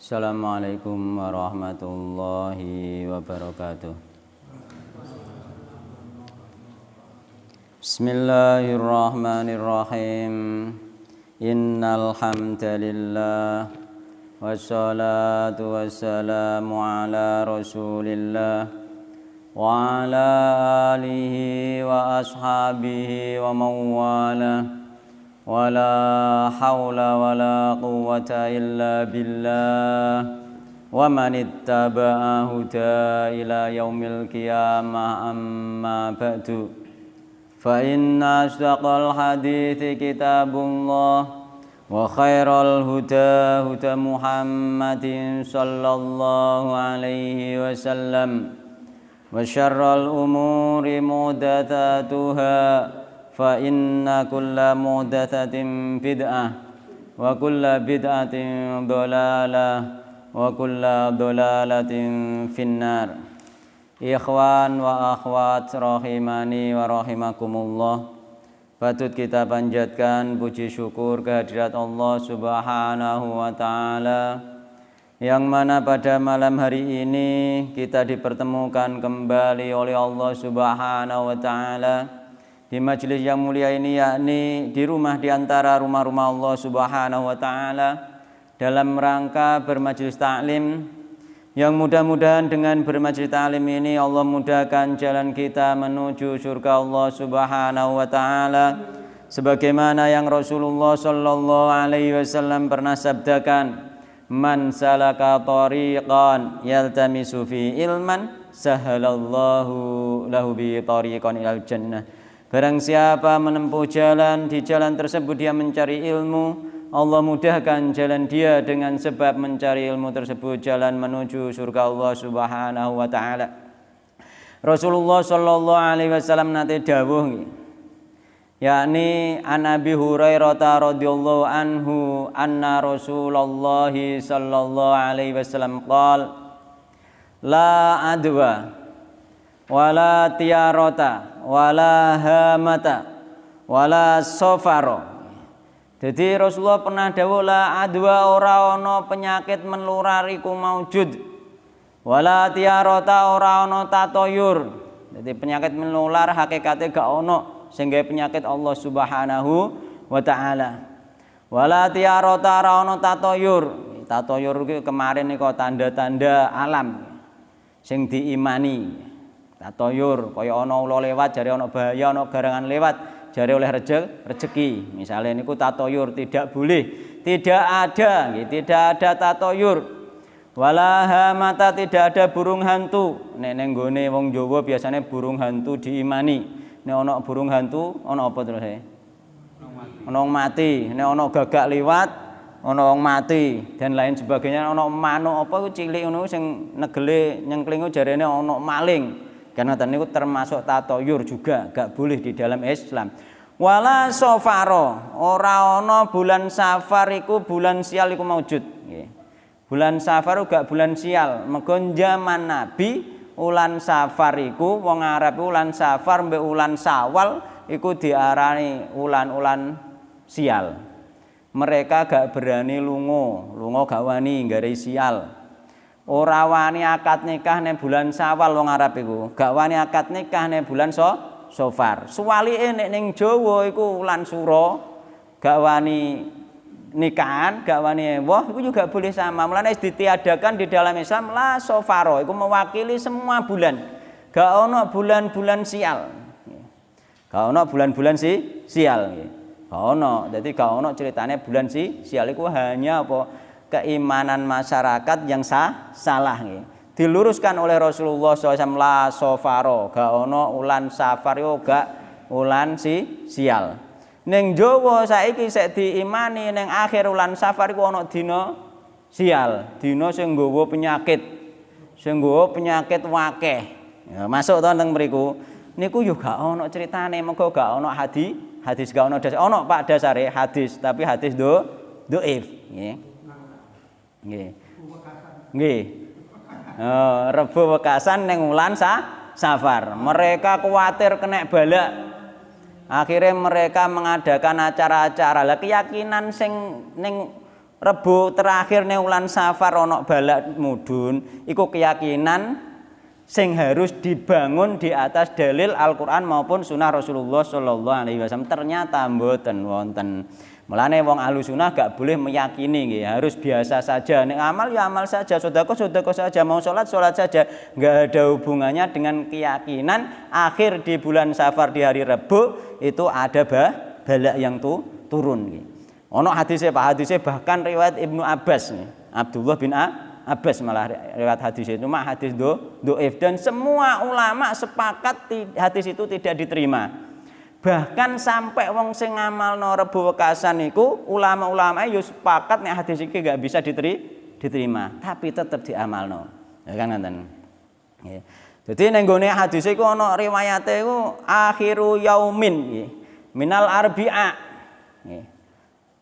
Assalamualaikum warahmatullahi wabarakatuh. Bismillahirrahmanirrahim. Innal hamdalillah wassalatu wassalamu ala Rasulillah wa ala alihi wa ashabihi wa mawala. Wala haula wala quwwata illa billah wa man ittaba'a huda ila yaumil qiyamah amma ba'du fa inna asdaqal hadithi kitabullah wa khairal huda huda Muhammadin sallallahu alaihi wasallam wa syarral umuri muhdatsatuha fa inna kulla muhdatsatin bid'ah wa kulla bid'atin dhalalah wa kulla dhalalatin finnar. Ikhwan wa akhwat rahimani wa rahimakumullah, patut kita panjatkan puji syukur kehadirat Allah Subhanahu wa taala yang mana pada malam hari ini kita dipertemukan kembali oleh Allah Subhanahu wa taala di majelis yang mulia ini, yakni di rumah di antara rumah-rumah Allah Subhanahu wa taala dalam rangka bermajelis ta'lim, yang mudah-mudahan dengan bermajelis ta'lim ini Allah mudahkan jalan kita menuju surga Allah Subhanahu wa taala sebagaimana yang Rasulullah sallallahu alaihi wasallam pernah sabdakan, man salaka tariqan yaltamisu fi ilman sahalallahu lahu bi tariqan ilal jannah. Barang siapa menempuh jalan, di jalan tersebut dia mencari ilmu, Allah mudahkan jalan dia dengan sebab mencari ilmu tersebut jalan menuju surga Allah Subhanahu wa taala. Rasulullah sallallahu alaihi wasallam nate dawuh, yakni an Abi Hurairah radhiyallahu anhu anna Rasulullah sallallahu alaihi wasallam qala la adwa wala tiarota wala hamata wala sofaro. Jadi Rasulullah pernah dawuh la adwa, ora ana penyakit menular iku maujud, wala tiarota, ora ana tatoyur. Jadi penyakit menular hakikate gak ana sing gawe penyakit Allah Subhanahu wa taala. Wala tiarota, ora ana tatoyur. Tatoyur iki kemarin niku tanda-tanda alam sing diimani. Tatoyur kaya ana ula lewat jare ana bahaya, ana garangan lewat jare oleh rezeki. Misalnya niku tatoyur tidak boleh, tidak ada, tidak ada tatoyur. Wala hamata, tidak ada burung hantu. Nek ning nggone wong Jawa biasanya burung hantu diimani. Nek ana burung hantu ana apa terus e? Ana wong mati. Nek ana gagak liwat ana wong mati dan lain sebagainya. Ana manuk apa iku cilik ngono sing negele nyengklingu jarene ana maling. Karena tadi itu termasuk tatoyur juga, gak boleh di dalam Islam. Wala sofaro, ora ono bulan Safar iku bulan sial iku maujud. Bulan Safar gak bulan sial. Mergo zaman Nabi ulan Safar iku wong Arab ulan Safar mbek ulan Sawal iku diarani ulan-ulan sial. Mereka gak berani lungo gak wani nggare sial. Ora wani akad nikah ning bulan Syawal wong Arab iku, gak wani akad nikah ning bulan Safar. Suwalike nek ning Jawa iku wulan Sura, gak wani nikahan, gak wani ewoh, iku juga boleh sama. Mulane ditiadakan di dalam Islam la Safaro, iku mewakili semua bulan. Gak ono bulan-bulan sial. Gak ono bulan-bulan sial. Gak ono. Dadi gak ono ceritane bulan sial iku hanya apa? Keimanan masyarakat yang salah nih. Diluruskan oleh Rasulullah SAW la sofaro, gak ono ulan Safar yo gak ulan sial. Ning Jawa saiki sik diimani ning akhir ulan Safar iku ono dina sial, dina sing nggawa penyakit, sing nggawa penyakit wakeh. Ya, masuk to teng mriku. Niku yo gak ono ceritane, mergo gak ono hadis gak ono dasar. Ono Pak dasare hadis, tapi hadis dhaif, nggih. Nggih. Rebo Wekasan ning wulan Safar. Mereka khawatir kena bala. Akhirnya mereka mengadakan acara-acara. Lah keyakinan sing ning Rebo terakhir ning wulan Safar ana balak mudhun, iku keyakinan sing harus dibangun di atas dalil Al-Qur'an maupun sunnah Rasulullah sallallahu alaihi wasallam. Ternyata mboten wonten. Mulane wong Ahlussunnah gak boleh meyakini nggih, harus biasa saja. Nek amal ya amal saja, sedekah saja, mau salat saja. Enggak ada hubungannya dengan keyakinan akhir di bulan Safar di hari Rebo itu ada balak yang turun nggih. Ono hadisnya Pak, hadisnya bahkan riwayat Ibnu Abbas nih. Abdullah bin Abbas malah riwayat hadis itu, cuma hadis dhaif dan semua ulama sepakat hadis itu tidak diterima. Bahkan sampai wong sing ngamalno Rebo Wekasan niku ulama-ulama yo sepakat nek hadis iki gak bisa diterima, tapi tetap diamalno. Ya kan ngoten. Nggih. Dadi ning gone hadis iku ana riwayate iku akhiru yaumin nggih. Minal arbi'a. Nggih.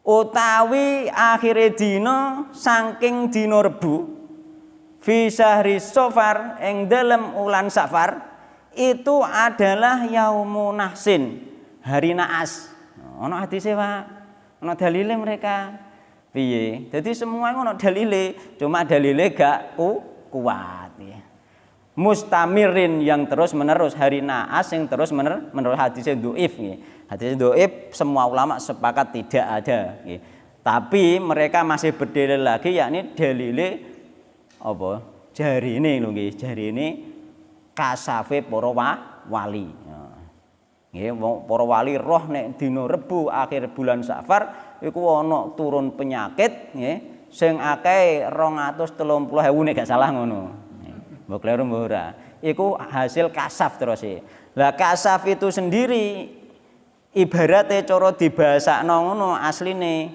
Utawi akhire dina saking dina Rebo fi syahri Safar ing dalem ulan Safar itu adalah yaumun nahsin, hari naas. Ana hadise Pak, ana dalile mereka. Piye? Jadi semua ono dalile, cuma dalile gak kuat ya. Mustamirin yang terus menerus, hari naas yang terus menerus hadisnya dhaif nggih. Hadis dhaif semua ulama sepakat tidak ada nggih. Tapi mereka masih berdalil lagi yakni dalile apa? Jarine lho nggih, jarine kasafe para wali. Nggih, para wali roh nek dina Rebo akhir bulan Safar iku ana turun penyakit nggih sing akeh 230.000 nek gak salah ngono. Mbok kleru mbok ora. Iku hasil kasaf terus e. Lah kasaf itu sendiri ibaratnya cara dibahasakno ngono asline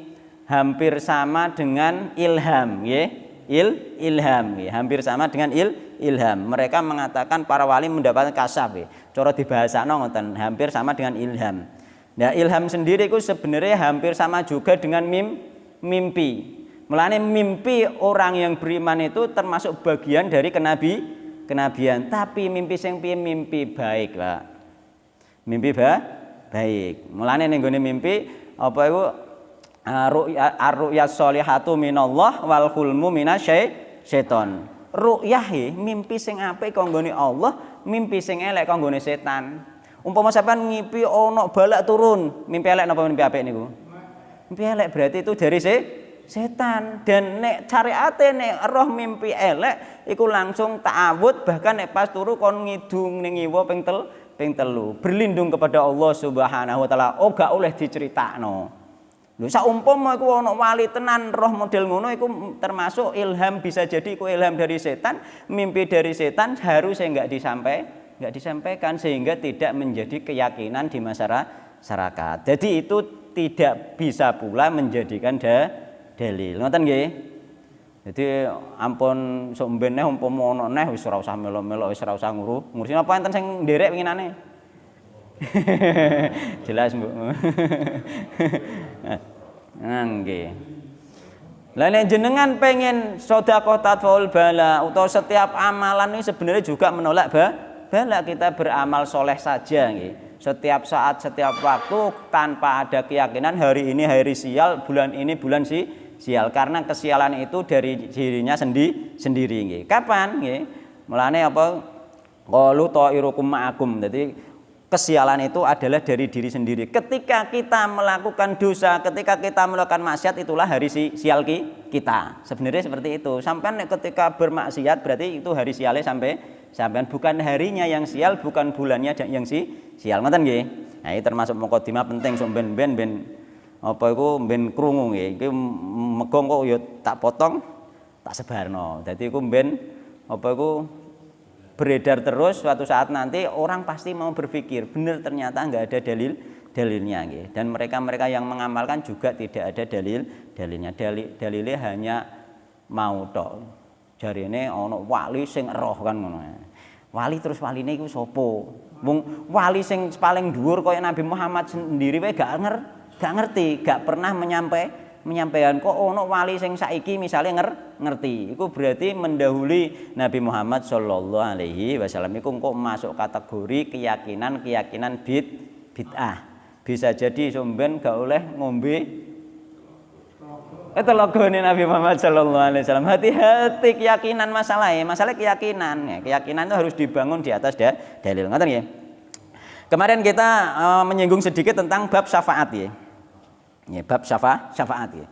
hampir sama dengan ilham nggih. Ilham nggih, hampir sama dengan ilham. Mereka mengatakan para wali mendapatkan kasaf nggih. Cara dibahasakno ngoten, hampir sama dengan ilham. Nah, ilham sendiri itu sebenarnya hampir sama juga dengan mimpi. Mulane mimpi orang yang beriman itu termasuk bagian dari kenabian. Tapi mimpi sing piye? Mimpi baik, Pak. Mimpi baik. Mulane ning gone mimpi apa iku ar-ru'yas sholihatu minallah wal hulmu minasyaiton. Ru'yah mimpi sing apik kanggone Allah, mimpi sing elek kanggone setan. Umpama sampean ngipi ana balak turun, mimpi elek napa mimpi apik niku? Mimpi elek berarti itu dari setan. Dan nek syariate nek roh mimpi elek iku langsung ta'awud, bahkan nek pas turu kon ngidung ning ngiwa ping telu berlindung kepada Allah Subhanahu wa taala. Oh gak oleh diceritakno. Lho saumpama iku ana wali tenan roh model ngono iku termasuk ilham, bisa jadi iku ilham dari setan, mimpi dari setan harusnya enggak disampaikan sehingga tidak menjadi keyakinan di masyarakat. Jadi itu tidak bisa pula menjadikan dalil. Ngoten nggih. Jadi ampun sok mben neh umpama ana neh wis ora usah melo-melo, wis ora usah ngurusi apa enten sing nderek winginane. Jelas, Bu. Nggih. Lah nek jenengan pengen sedekah tatfaul bala utawa setiap amalan ini sebenarnya juga menolak bala, kita beramal soleh saja nggih. Setiap saat, setiap waktu tanpa ada keyakinan hari ini hari sial, bulan ini bulan sial, karena kesialan itu dari dirinya sendiri nggih. Kapan nggih? Mulane apa qalu ta'irukum ma'akum. Jadi kesialan itu adalah dari diri sendiri. Ketika kita melakukan dosa, ketika kita melakukan maksiat, itulah hari sial kita. Sebenarnya seperti itu. Sampai ketika bermaksiat berarti itu hari sialnya sampai bukan harinya yang sial, bukan bulannya yang sial. Ngoten nggih. Nah, ini termasuk mukadimah penting sok ben apa iku ben krungu nggih. Iki megong kok ya tak potong, tak sebarno. Dadi iku ben apa iku beredar terus, suatu saat nanti orang pasti mau berpikir benar ternyata nggak ada dalilnya gitu. Dan mereka yang mengamalkan juga tidak ada dalilnya. Dalilnya hanya mau tok. Jarine ana wali sing roh kan ngono. Wali terus waline iku sapa? Wong wali sing paling dhuwur kaya Nabi Muhammad sendiri wae gak ngerti, gak pernah menyampaikan kok ono wali sing saiki misalnya ngerti. Iku berarti mendahului Nabi Muhammad sallallahu alaihi wasallam. Iku kok masuk kategori keyakinan bid'ah. Bisa jadi somben gak oleh ngombe Itu logone Nabi Muhammad sallallahu alaihi wasallam. Hati-hati keyakinan masalah keyakinan. Ya, keyakinan itu harus dibangun di atas dalil. Ngoten nggih. Kemarin kita menyinggung sedikit tentang bab syafaat ya. Ya, bab syafaat ya.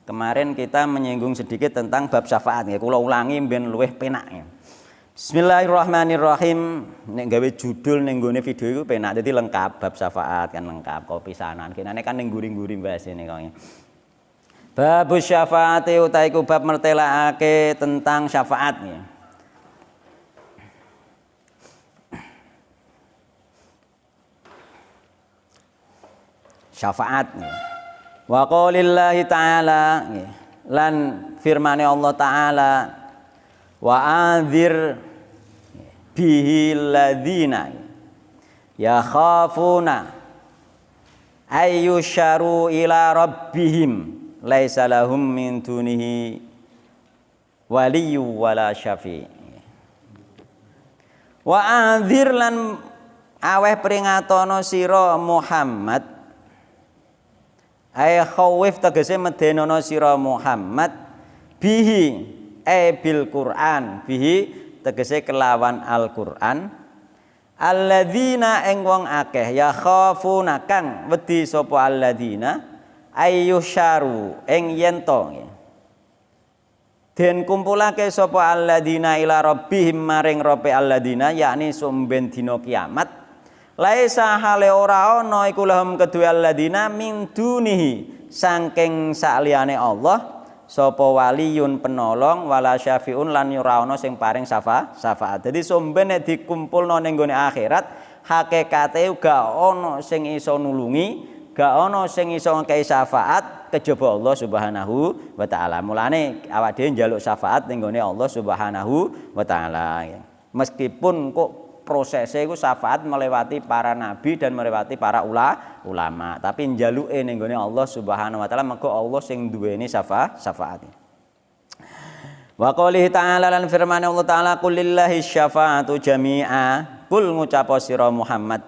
Kemarin kita menyinggung sedikit tentang bab syafaat ya. Kula ulangi ben luwih penak ya. Bismillahirrahmanirrahim. Nek gawe judul ning gone video iku penak. Dadi lengkap bab syafaat kan lengkap kok pisanan. Kinane kan ning guri-guri bahas ini kok. Bab syafaat utawa iku bab mertelaake tentang syafaat ya. Syafaat ya. Wa qaulillahi ta'ala ya. Lan firmane Allah taala wa anzir bihi ladzina yakhafuna ayyusharu ila rabbihim laisa lahum min dunihi waliyyu wala syafi. Wa anzir lan aweh peringatono sira Muhammad ay khawif tegese medenono sira Muhammad bihi bil Quran bihi tegese kelawan Al-Qur'an alladzina ing wong akeh ya khafuna kang wedi sapa alladzina ayyusharu ing yento den kumpulake sapa alladzina ila rabbihim maring rabbe alladzina yakni sumben dina kiamat laisa hale ora ana iku lahum kedue alladzina min dunihi saking saliyane Allah sapa waliyun penolong wala syafiun lan ora ana sing paring syafaat. Dadi sumben nek dikumpulno ning gone akhirat hakikate gak ana sing iso nulungi, gak ana sing iso ngekei syafaat kejaba Allah Subhanahu wa taala. Mulane awak dhewe njaluk syafaat ning gone Allah Subhanahu wa taala. Meskipun kok prosesnya itu syafaat melewati para nabi dan melewati para ulama, tapi njaluke ning gone Allah Subhanahu wa taala mengko Allah sing duweni syafaat. Wa qoulihi ta'ala lan firman Allah taala qul lillahi syafaatu jami'a kul ngucapo sira Muhammad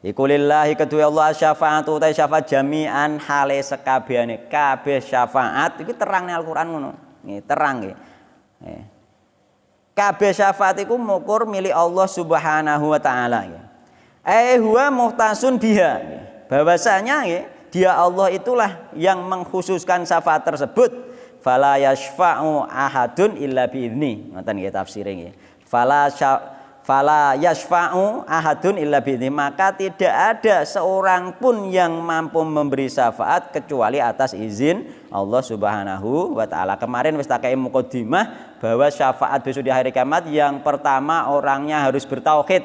iku lillahi kedue Allah syafaatu ta syafaat jami'an hale sekabehane kabeh syafaat iki terang ning Al-Qur'an ngono nggih terang nggih kabeh syafaat iku mukur milik Allah Subhanahu wa taala ya. Huwa muhtasun biha. Bahwasanya ya, dia Allah itulah yang mengkhususkan syafaat tersebut. Fala yashfa'u ahadun illa bi'izni. Ngoten nggih tafsire nggih. Fala yashfa'u ahadun illa bi'izni. Maka tidak ada seorang pun yang mampu memberi syafaat kecuali atas izin Allah Subhanahu wa taala. Kemarin wis tak kei mukadimah bahwa syafaat besok di hari kiamat yang pertama orangnya harus bertauhid,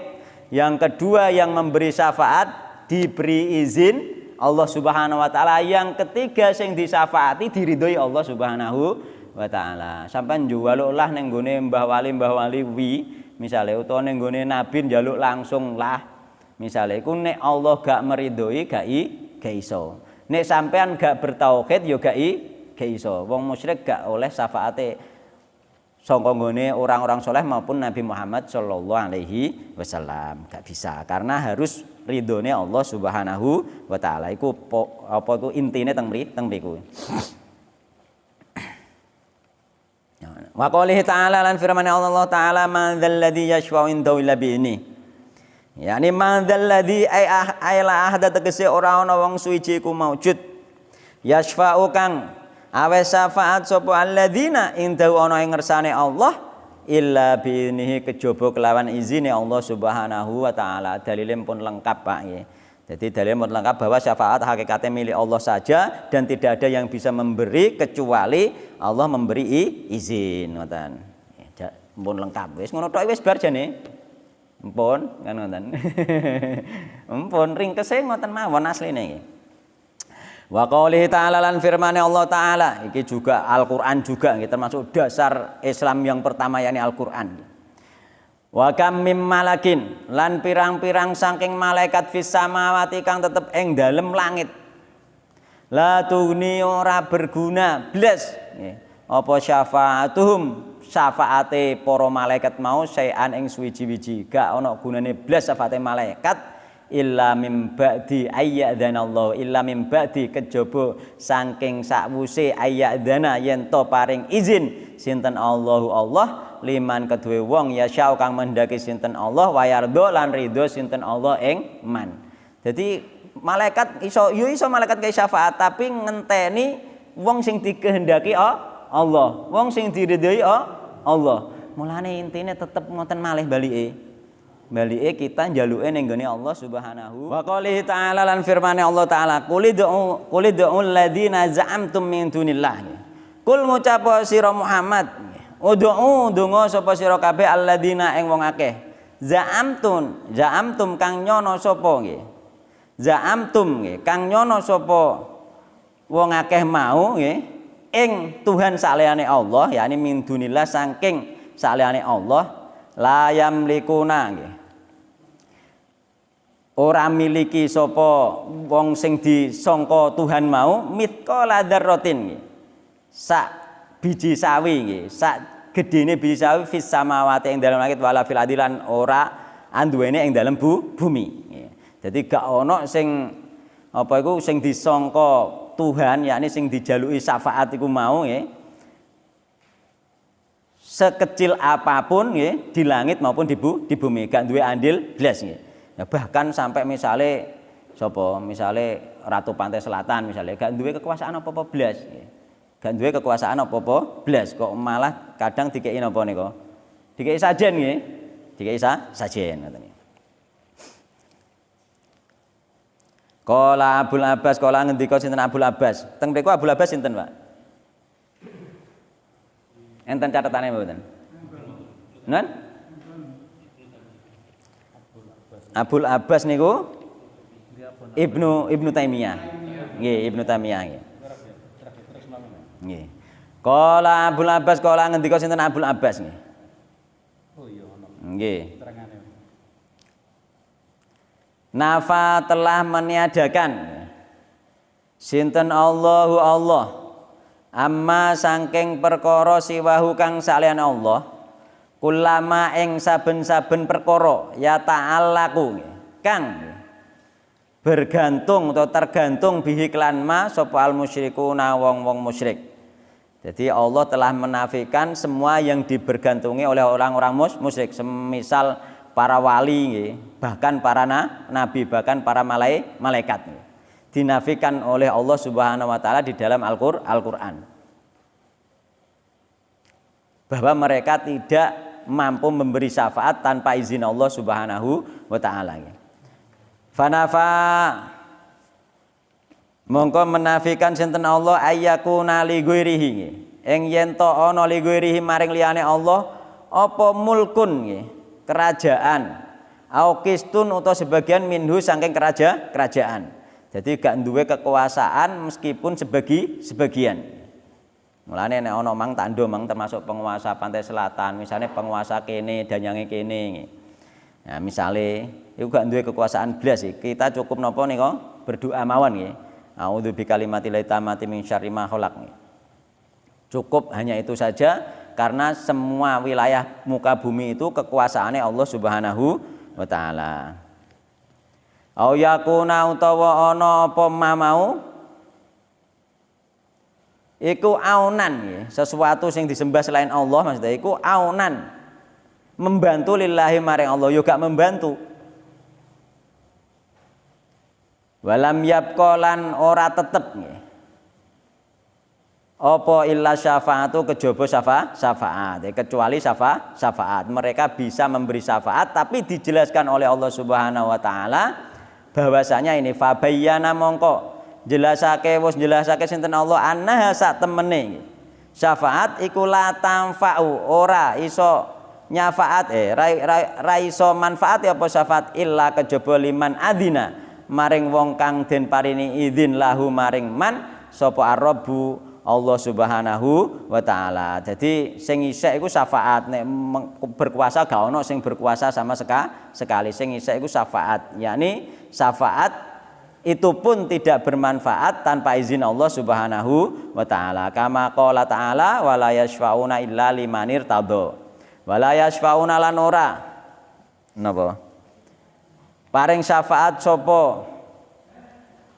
yang kedua yang memberi syafaat diberi izin Allah Subhanahu wa taala, yang ketiga sing disyafaati diridhoi Allah Subhanahu wa taala. Sampeyan njaluklah ning gone mbah wali wi misale utawa ning gone nabi njaluk langsung lah misale iku nek Allah gak meridhoi gak iso. Nek sampean gak bertauhid ya gak iso. Wong musyrik gak oleh syafaate sangka nggone orang-orang soleh maupun Nabi Muhammad sallallahu alaihi wasallam gak bisa karena harus ridhone Allah Subhanahu wa taala. Iku apa iku intine teng mriku. Wa qoulihi ta'ala lan firman Allah taala man dzalladzi yashfa'u indahu illa bi'izni. Yani man dzalladzi ay la ahada tegese ora ana wong suci iku maujud yashfa'u kang awe syafaat sapa alladzina indahu ana ing ngersane Allah illa bi'inihi kejaba kelawan izine Allah Subhanahu wa taala. Dalile pun lengkap Pak ya. Jadi dalil lengkap bahwa syafaat hakikatnya milik Allah saja dan tidak ada yang bisa memberi kecuali Allah memberi izin ngoten. Ya, pun lengkap wis ngono tok wis bar jane. Mpun kan ngoten. Mpun ringkese ngoten mawon asline iki. Wa qoulihi ta'ala lan firmane Allah taala iki juga Al-Qur'an juga nggih termasuk dasar Islam yang pertama yakni Al-Qur'an. Wa kam mim malakin lan pirang-pirang saking malaikat fis samawati kang tetep ing dalem langit. La tugni ora berguna blas apa syafaatuhum syafaate para malaikat mau sayan ing suwiji-wiji gak ana gunane blas syafaate malaikat illa mim ba'di ayyadzanallahu illa mim ba'di kejaba saking sakwuse ayyadzana yen to paring izin sinten Allahu Allah liman kedue wong yasya kang mendaki sinten Allah wayardo lan ridho sinten Allah ing man. Jadi malaikat iso malaikat kaya syafaat tapi ngenteni wong sing dikehendaki Allah, wong sing diridhoi Allah. Mulane intine tetep ngoten malih balike kita njaluke ning gone Allah Subhanahu wa qouli ta'ala lan firmane Allah taala qul ud'u alladziina za'amtum min dunillah. Kul ngucap sira Muhammad ud'u donga sapa sira kabeh alladziina ing wong akeh za'amtum kang nyono sapa nggih za'amtum nggih kang nyono sapa wong akeh mau nggih ing Tuhan saliyane Allah yakni min dunillah saking saliyane Allah la yamlikuna nggih ora miliki sapa wong sing disangka Tuhan mau mithqala dzarratin nggih sak biji sawi nggih sak gedene biji sawi fis samawati ing dalem langit wala fil adilan ora anduwene ing dalem bumi nggih. Dadi gak ana sing apa iku sing disangka Tuhan yakni sing dijaluki syafaat iku mau nggih sekecil apapun nggih di langit maupun di bumi gak duwe andil blas nggih. Nah, bahkan sampai misale sapa misale Ratu Pantai Selatan misale gak duwe kekuasaan apa-apa blas nggih. Gak duwe kekuasaan apa-apa blas kok malah kadang dikeki napa nika? Dikeki sajen nggih. Dikeki sajen ngoten niku. Qala Abul Abbas kala ngendika sinten Abul Abbas. Teng mriku Abul Abbas sinten, Pak? Enten catetane mboten? Nen? Abul Abbas niku Ibnu Taimiyah. Nggih, Ibnu Taimiyah nggih. Nggih. Qala Abul Abbas kala ngendika sinten Abul Abbas nggih. Oh iya ono. Nggih. Nafa telah meniadakan sinten Allahu Allah amma saking perkara siwahu kang saliyane Allah kulama ing saben-saben perkara ya ta'allaku kang bergantung atau tergantung bihi klan ma sapa al musyrikuna wong-wong musyrik. Jadi Allah telah menafikan semua yang dibergantungi oleh orang-orang musyrik semisal para wali bahkan para nabi bahkan para malaikat dinafikan oleh Allah Subhanahu wa taala di dalam Al-Qur'an bahwa mereka tidak mampu memberi syafaat tanpa izin Allah Subhanahu wa taala. Fanafa mongko menafikan sinten Allah ayyakuna li ghairihi ing yen to ana li ghairihi maring liyane Allah apa mulkun nggih kerajaan aukistun atau sebagian minhu saking kerajaan. Jadi gak duwe kekuasaan meskipun sebagian. Mulane nek ana mang tandha mang termasuk penguasa pantai selatan, misalnya penguasa kene danyange kene. Nah, misale iku gak duwe kekuasaan blas kita cukup napa nika berdoa mawon nggih. A'udzu bikalimatil tamati min syarri ma khalaq. Cukup hanya itu saja karena semua wilayah muka bumi itu kekuasaannya Allah Subhanahu wa taala. Au yakuna utawa ana apa mau iku aunan ya, sesuatu sing disembah selain Allah maksudnya iku aunan membantu lillahi maring Allah yo gak membantu. Walam yabqalan ora tetep nggih. Apa illa syafa'atu kejaba syafaat kecuali syafaat mereka bisa memberi syafaat tapi dijelaskan oleh Allah Subhanahu wa taala bahwasanya ini fabayyana mongko jelasake sinten Allah annaha sak temene syafaat iku la tanfa'u ora iso nyafaat ra iso manfaat apa syafaat illa kejaba liman adzina maring wong kang den parini izin lahu maring man sapa ar-rabbu Allah Subhanahu wa taala. Jadi sing isek iku syafaat nek berkuasa gak ono sing berkuasa sama sekali. Sing isek iku syafaat, yakni syafaat itu pun tidak bermanfaat tanpa izin Allah Subhanahu wa taala. Kama qala ta'ala wala yashfauna illa limanir tadha. Wala yashfauna lan ora napa? paring syafaat sapa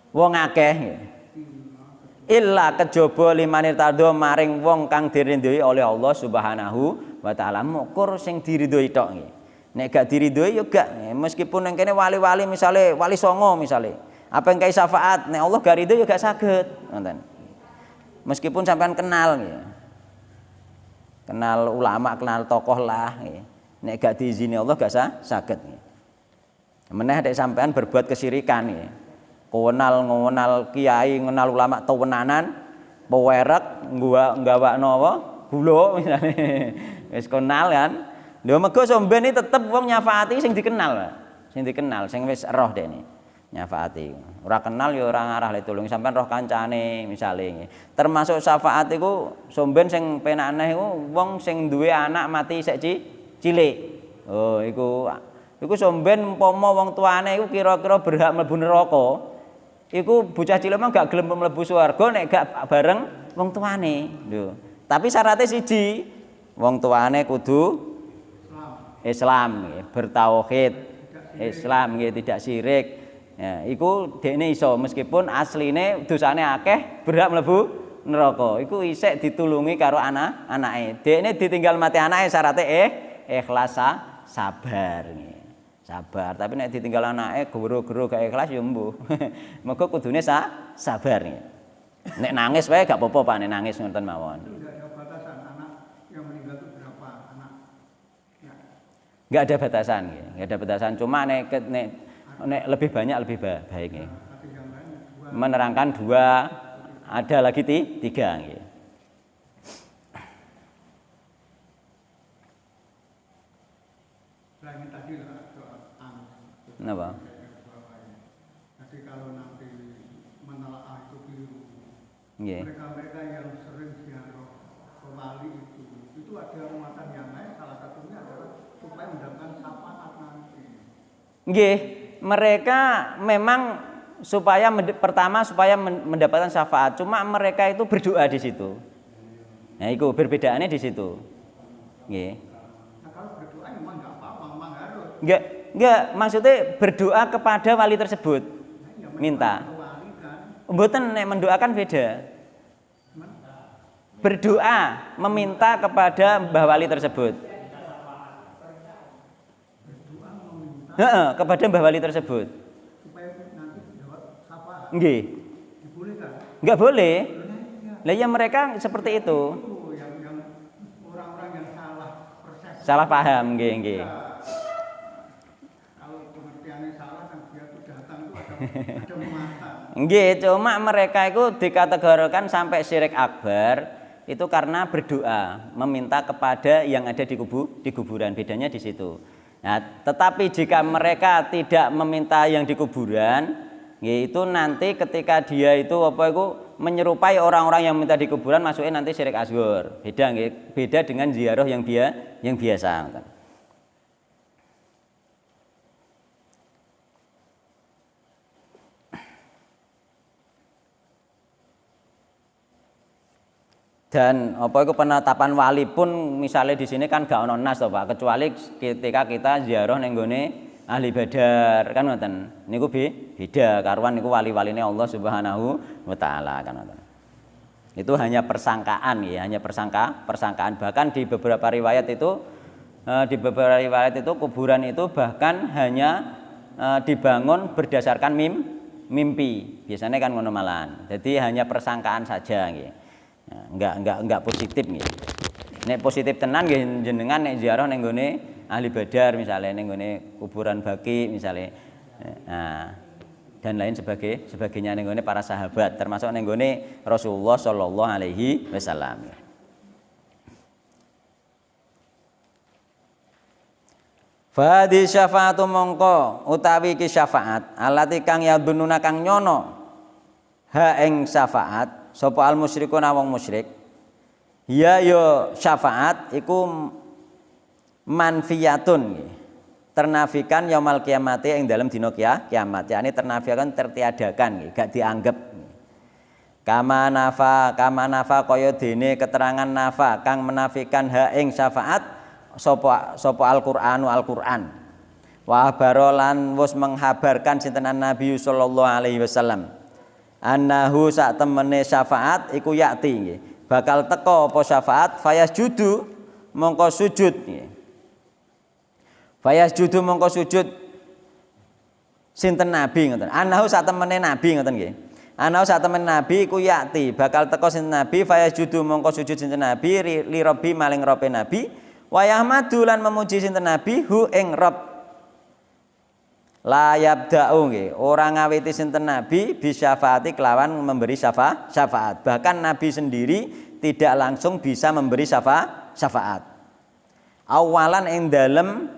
wong akeh illa kejaba limanir tadho maring wong kang dirindhoi oleh Allah Subhanahu wa taala. Mukur sing diridhoi tok nggih. Nek gak diridhoi ya gak. Meskipun nang kene wali-wali misale wali songo misale, apa yang kai syafaat nek Allah gak ridho ya gak saged, ngoten. Meskipun sampean kenal nggih. Kenal ulama, kenal tokoh lah nggih. Nek gak diizini Allah gak saged nggih. Meneh nek sampean berbuat kesyirikan nggih. Ngonal kiai, ngenal ulama tewenanan, pewerek, nggawakno apa? Gula misale. Wis kenal kan. Lho mergo somben iki tetep wong nyafaati sing dikenal. Sing dikenal, sing wis roh dene. Nyafaati. Ora kenal ya ora ngarah le tulung sampean roh kancane misale. Termasuk syafaat iku somben sing penakne iku wong sing duwe anak mati isih cilik. Oh, iku somben umpama wong tuane iku kira-kira berhak mlebu neraka. Iku bocah cilik mah gak gelem mlebu swarga nek gak bareng wong tuane. Lho. Tapi syaratnya siji, wong tuane kudu Islam, bertauhid, Islam nggih tidak syirik. Ya, iku dekne iso meskipun asline dosane akeh berhak mlebu neraka. Iku isih ditulungi karo anake. Dekne ditinggal mati anake syaratnya ikhlas sabar nggih. Sabar, tapi nek ditinggal anake guru-guru gak ikhlas ya mbuh. Mergo kudune sabar nggih. Nek nangis wae gak apa-apa Pak, nek nangis ngoten mawon. Enggak ada batasan nggih. Enggak ada batasan, cuma nek lebih banyak lebih baik nggih. Menerangkan 2, ada lagi 3 nggih. Kenapa? Jadi kalau nanti menelaah itu keliru, Yeah. mereka yang sering ziarah ke wali itu ada muatan yang lain. Salah satunya adalah supaya mendapatkan syafaat nanti. Nggih, mereka memang pertama supaya mendapatkan syafaat. Cuma mereka itu berdoa di situ. Nah, itu perbedaannya di situ. Nggih. Nah, kalau berdoa memang nggak apa-apa, memang harus. Enggak, maksudnya berdoa kepada wali tersebut. Minta. Mboten nek mendoakan beda. Berdoa meminta kepada mbah wali tersebut. Heeh, kepada mbah wali tersebut. Supaya nanti jawab syafaat. Nggih. Dibolehkan? Enggak boleh. Lah ya mereka seperti itu. Yang orang-orang yang salah persepsi. Salah paham, nggih. Ada muatan. Nggih, cuma mereka itu dikategorikan sampai syirik akbar itu karena berdoa meminta kepada yang ada di kuburan. Bedanya di situ. Nah, tetapi jika mereka tidak meminta yang di kuburan, itu nanti ketika dia itu menyerupai orang-orang yang minta di kuburan, masuknya nanti syirik asghar. Beda dengan ziarah yang biasa. Dan penetapan wali pun misalnya di sini kan gak ono nas toh Pak, kecuali ketika kita ziarah ning gone ahli badar kan ngoten. Niku beda karuan niku wali-waline Allah Subhanahu wa taala kan ngoten. Itu hanya persangkaan ya, hanya persangkaan. Bahkan di beberapa riwayat itu kuburan itu bahkan hanya dibangun berdasarkan mimpi. Biasanya kan ngono malahan. Jadi hanya persangkaan saja nggih. Enggak positif nggih. Nek positif tenan nggih jenengan nek ziarah ning gone ahli badar misalnya ning gone kuburan Baqi misalnya. Nah, dan lain sebagainya ning gone para sahabat termasuk ning gone Rasulullah sallallahu alaihi wasallam. Fadi syafaatu mongko utawi ki syafaat alati kang yadununa kang nyono ha ing syafaat sapa al musyrikun wong musyrik ya yo syafaat iku manfiyatun ternafikan yaumal kiamati ing dalam dina kiamat yakni ternafikan tertiadakan gak dianggap kama nafa kaya dene keterangan nafa kang menafikan ha ing syafaat sapa Al-Qur'an Wa barolan wis menghabarkan sinten Nabi sallallahu alaihi wasallam. Annahu sak temene syafaat iku yakti nggih. Bakal teka apa syafaat fayasjudu mongko sujud nggih. Fayasjudu mongko sujud sinten Nabi ngoten. Annahu sak temene Nabi ngoten nggih. Annahu sak temene Nabi iku yakti bakal teka sinten Nabi fayasjudu mongko sujud sinten Nabi li Rabbi maling Rabbe Nabi wa yahmadu lan memuji sinten Nabi hu ing Rabb. La yabda'u nggih, ora ngawiti sinten Nabi bisyafaati kelawan memberi syafaat. Bahkan Nabi sendiri tidak langsung bisa memberi syafaat. Awalan ing dalem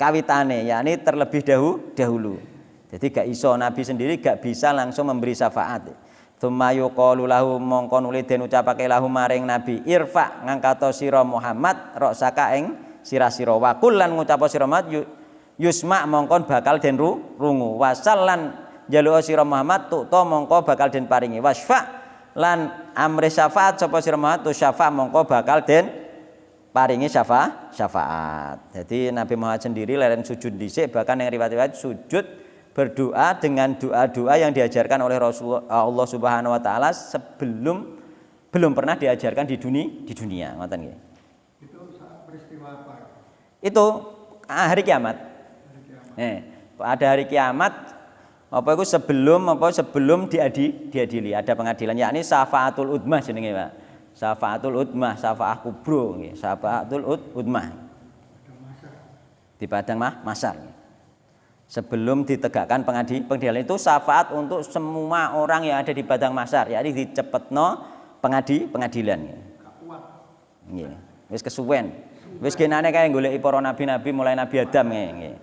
kawitane, yakni terlebih dahulu. Jadi gak iso Nabi sendiri gak bisa langsung memberi syafaat. Tsumma yuqalu lahu mongko nuli den ucapake lahu maring Nabi irfa ngangkato sira Muhammad roksaka ing sira-sira wa qul lan ngucapo sira Muhammad yusma mongkon bakal den rungu wasallan jaluk sira Muhammad tukto mongko bakal den paringi wasfa lan amri syafaat sapa sira Muhammad tu syafa mongko bakal den paringi syafaat. Jadi Nabi Muhammad sendiri leren sujud dhisik, bahkan yang riwayat-riwayat sujud berdoa dengan doa-doa yang diajarkan oleh Rasulullah Allah Subhanahu wa taala sebelum belum pernah diajarkan di dunia ngoten nggih. Itu saat peristiwa apa? Itu hari kiamat. Pada hari kiamat apa itu sebelum diadili ada pengadilan, yakni syafaatul udmah jenenge Pak. Syafaatul udmah, syafaah kubro nggih, syafaatul udmah. Di padang mahsyar. Sebelum ditegakkan pengadilan itu syafaat untuk semua orang yang ada di padang mahsyar, yakni dicepetno pengadilan nggih. Nggih, wis kesuwen. Wis genane kaya goleki para nabi-nabi mulai Nabi Adam nggih.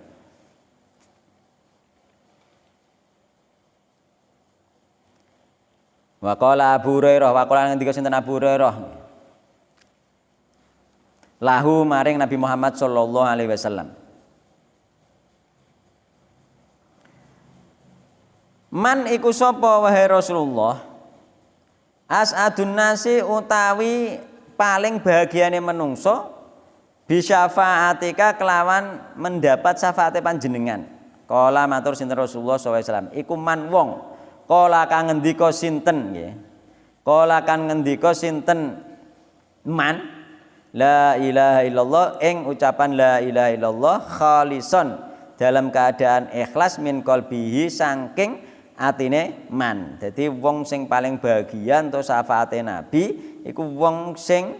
Wa qala Abu Hurairah, wa qala ngendika sinten Abu Hurairah lahu maring Nabi Muhammad sallallahu alaihi wasallam. Man iku sapa wahai Rasulullah? As'adun nasi utawi paling bahagiane menungso bisyafaatika kelawan mendapat syafaate panjenengan. Qala matur sinten Rasulullah sallallahu alaihi wasallam iku man wong kala kang ngendika sinten nggih. Kala kang ngendika sinten man la ilaha illallah ing ucapan la ilaha illallah khalison dalam keadaan ikhlas min qalbihi saking atine man. Dadi wong sing paling bahagia untuk syafaate Nabi iku wong sing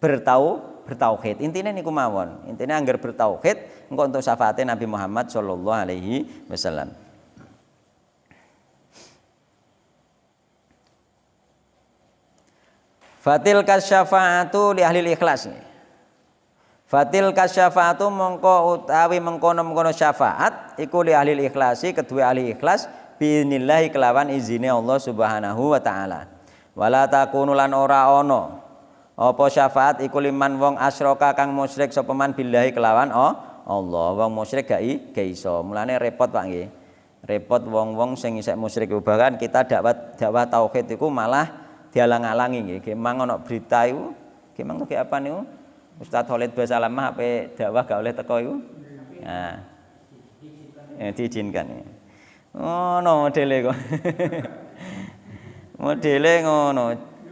bertauhid. Intine niku mawon. Intine angger bertauhid engko untuk syafaate Nabi Muhammad sallallahu alaihi wasallam. Fatil kasyafaatu li ahli ikhlas. Fatil kasyafaatu mongko utawi mengkono-mengkono syafaat iku li ahli ikhlasi kedua ahli ikhlas biinillahi kelawan izine Allah Subhanahu wa taala. Wala takunu lan ora ana apa syafaat iku liman wong asyraka kang musyrik sapa man billahi kelawan Allah. Wong musyrik gak iso. Mulane repot Pak nggih. Repot wong-wong sing isih musyrik. Bahkan kita dakwah tauhid iku malah dialang-alangi nggih. Kemang ana berita iku, kemang to apa niku? Ustaz Khalid Basalamah ape dakwah gak oleh teko iku. Nah. Diizinkan. Ngono modele kok. Modele ngono.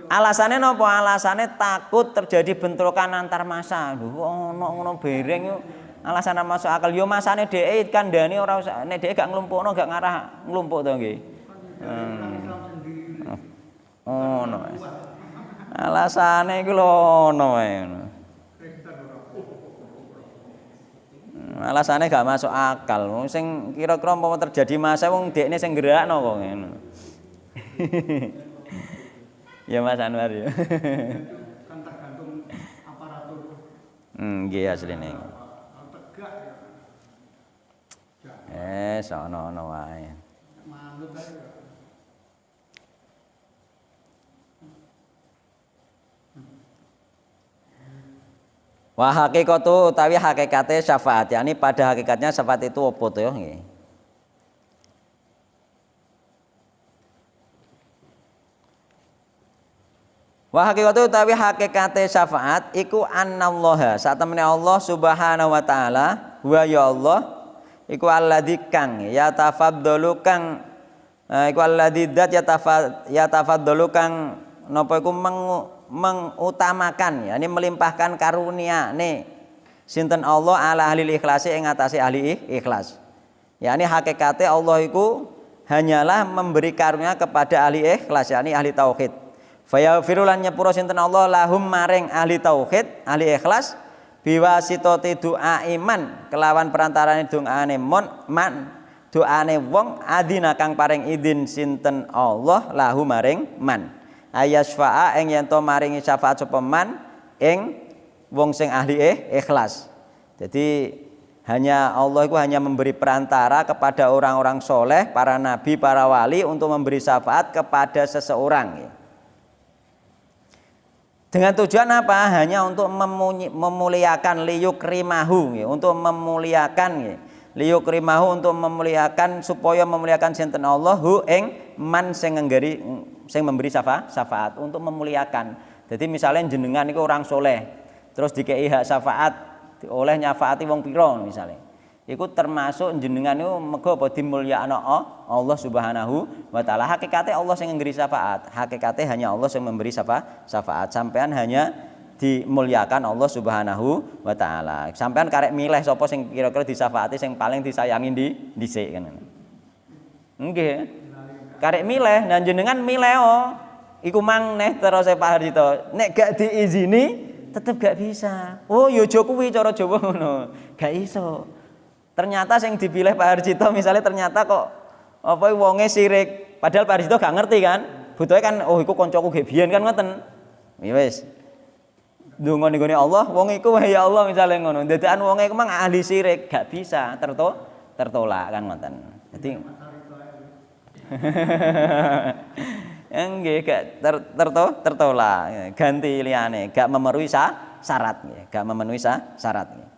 Alasane napa? Alasane takut terjadi bentrokan antar massa. Ono ngono bereng yo. Alasane masuk akal yo masane dhek kandhani ora usah nek dhek gak nglumpukno gak ngarah nglumpuk to nggih. Ono. Alasane iku lho ono wae. Alasane gak masuk akal. Sing kira-kira apa terjadi masa wong dekne sing gerakno kok ngono. Ya Mas Anwar ya. Kan tergantung aparatur. Nggih asline. Tegak ya. Sono wae. Manut ae. Wa hakikatu utawi hakikate syafaat, yakni pada hakikatnya syafaat itu apa to nggih. Wa hakikatu utawi hakikate syafaat iku annallaha satemene Allah Subhanahu wa taala wa ya Allah iku alladzi kang yatafaddalu kang iku alladzi dzat yatafaddalu kang napa iku mengutamakan yakni melimpahkan karunia-Ne sinten Allah ala ahli ikhlas ing atase ahli ikhlas. Yakni hakikate Allah iku hanyalah memberi karunia kepada ahli ikhlas yakni ahli tauhid. Fayaghfiru lan nyepuro sinten Allah lahum maring ahli tauhid ahli ikhlas biwasitati doa iman kelawan perantarane doane doane wong adina kang paring izin sinten Allah lahu maring man ayasfa'a ing yen to maringi syafaat sapa man ing wong sing ahli ikhlas. Jadi hanya Allah itu hanya memberi perantara kepada orang-orang soleh, para nabi, para wali untuk memberi syafaat kepada seseorang. Dengan tujuan apa? Hanya untuk memuliakan liyukrimahu, untuk memuliakan liyukrimahu, untuk memuliakan supaya memuliakan sinten Allah hu ing man sing memberi syafaat untuk memuliakan. Jadi misalnya jenengan itu orang soleh, terus dikei hak syafaat oleh nyafaati wong pira misalnya. Iku termasuk jenengan itu mergo apa dimulyakno Allah Subhanahu wa taala. Hakikate Allah sing memberi syafaat. Hakikate hanya Allah yang memberi syafaat. Sampean hanya dimuliakan Allah Subhanahu wa taala. Sampean karek milih sapa sing kira-kira disyafaati sing paling disayangi dhisik kan. Nggih. Karek milih dan jenengan milih iku mang neh terus Pak Harjito. Nek gak diizini tetep gak bisa. Oh ya aja kuwi cara Jawa ngono. Gak iso. Ternyata yang dipilih Pak Harjito misalnya ternyata kok apa wonge sirik, padahal Pak Harjito gak ngerti kan. Butuhe kan oh iku kancaku ge biyen kan ngoten. Ya wis. Ndonga ning Allah wong iku ya Allah misalnya ngono. Dadakan wonge iku mang ahli sirik, gak bisa tertolak kan ngoten. Dadi nggih gak tertolak, ganti liyane, gak memenuhi syarat nggih, gak memenuhi syarat nggih.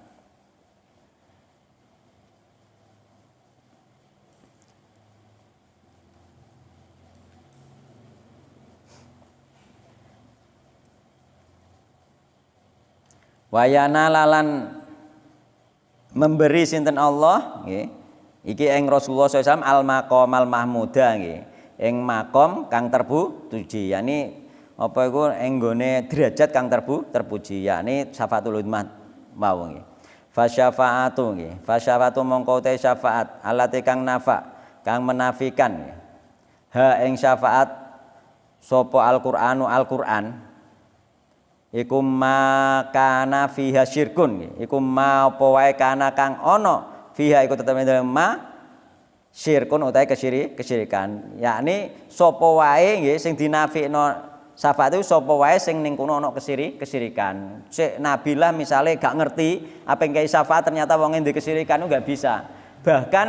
Wayana lalan memberi sinten Allah nggih. Iki ing Rasulullah SAW al-maqamal mahmuda nggih. Ing makom kang terpuji, yakni apa iku ing nggone derajat kang terpuji, yakni syafaatul ummah mau nggih. Fasyafaatu nggih. Fasyafaatu mongko te syafaat alate kang nafa, kang menafikan nggih. Ha ing syafaat sapa Al-Qur'anu Al-Qur'an iku makana fiha syirkun, iku ma apa wae kana kang ana fiha iku tetep ma syirkun utahe kesyirikan, yakni sapa wae nggih sing dinafikno syafaat itu sapa wae sing ning kono ana kesyirikan. Sik nabilah misale gak ngerti apa yang kaya syafaat ternyata wong ndek kesyirikan itu gak bisa. Bahkan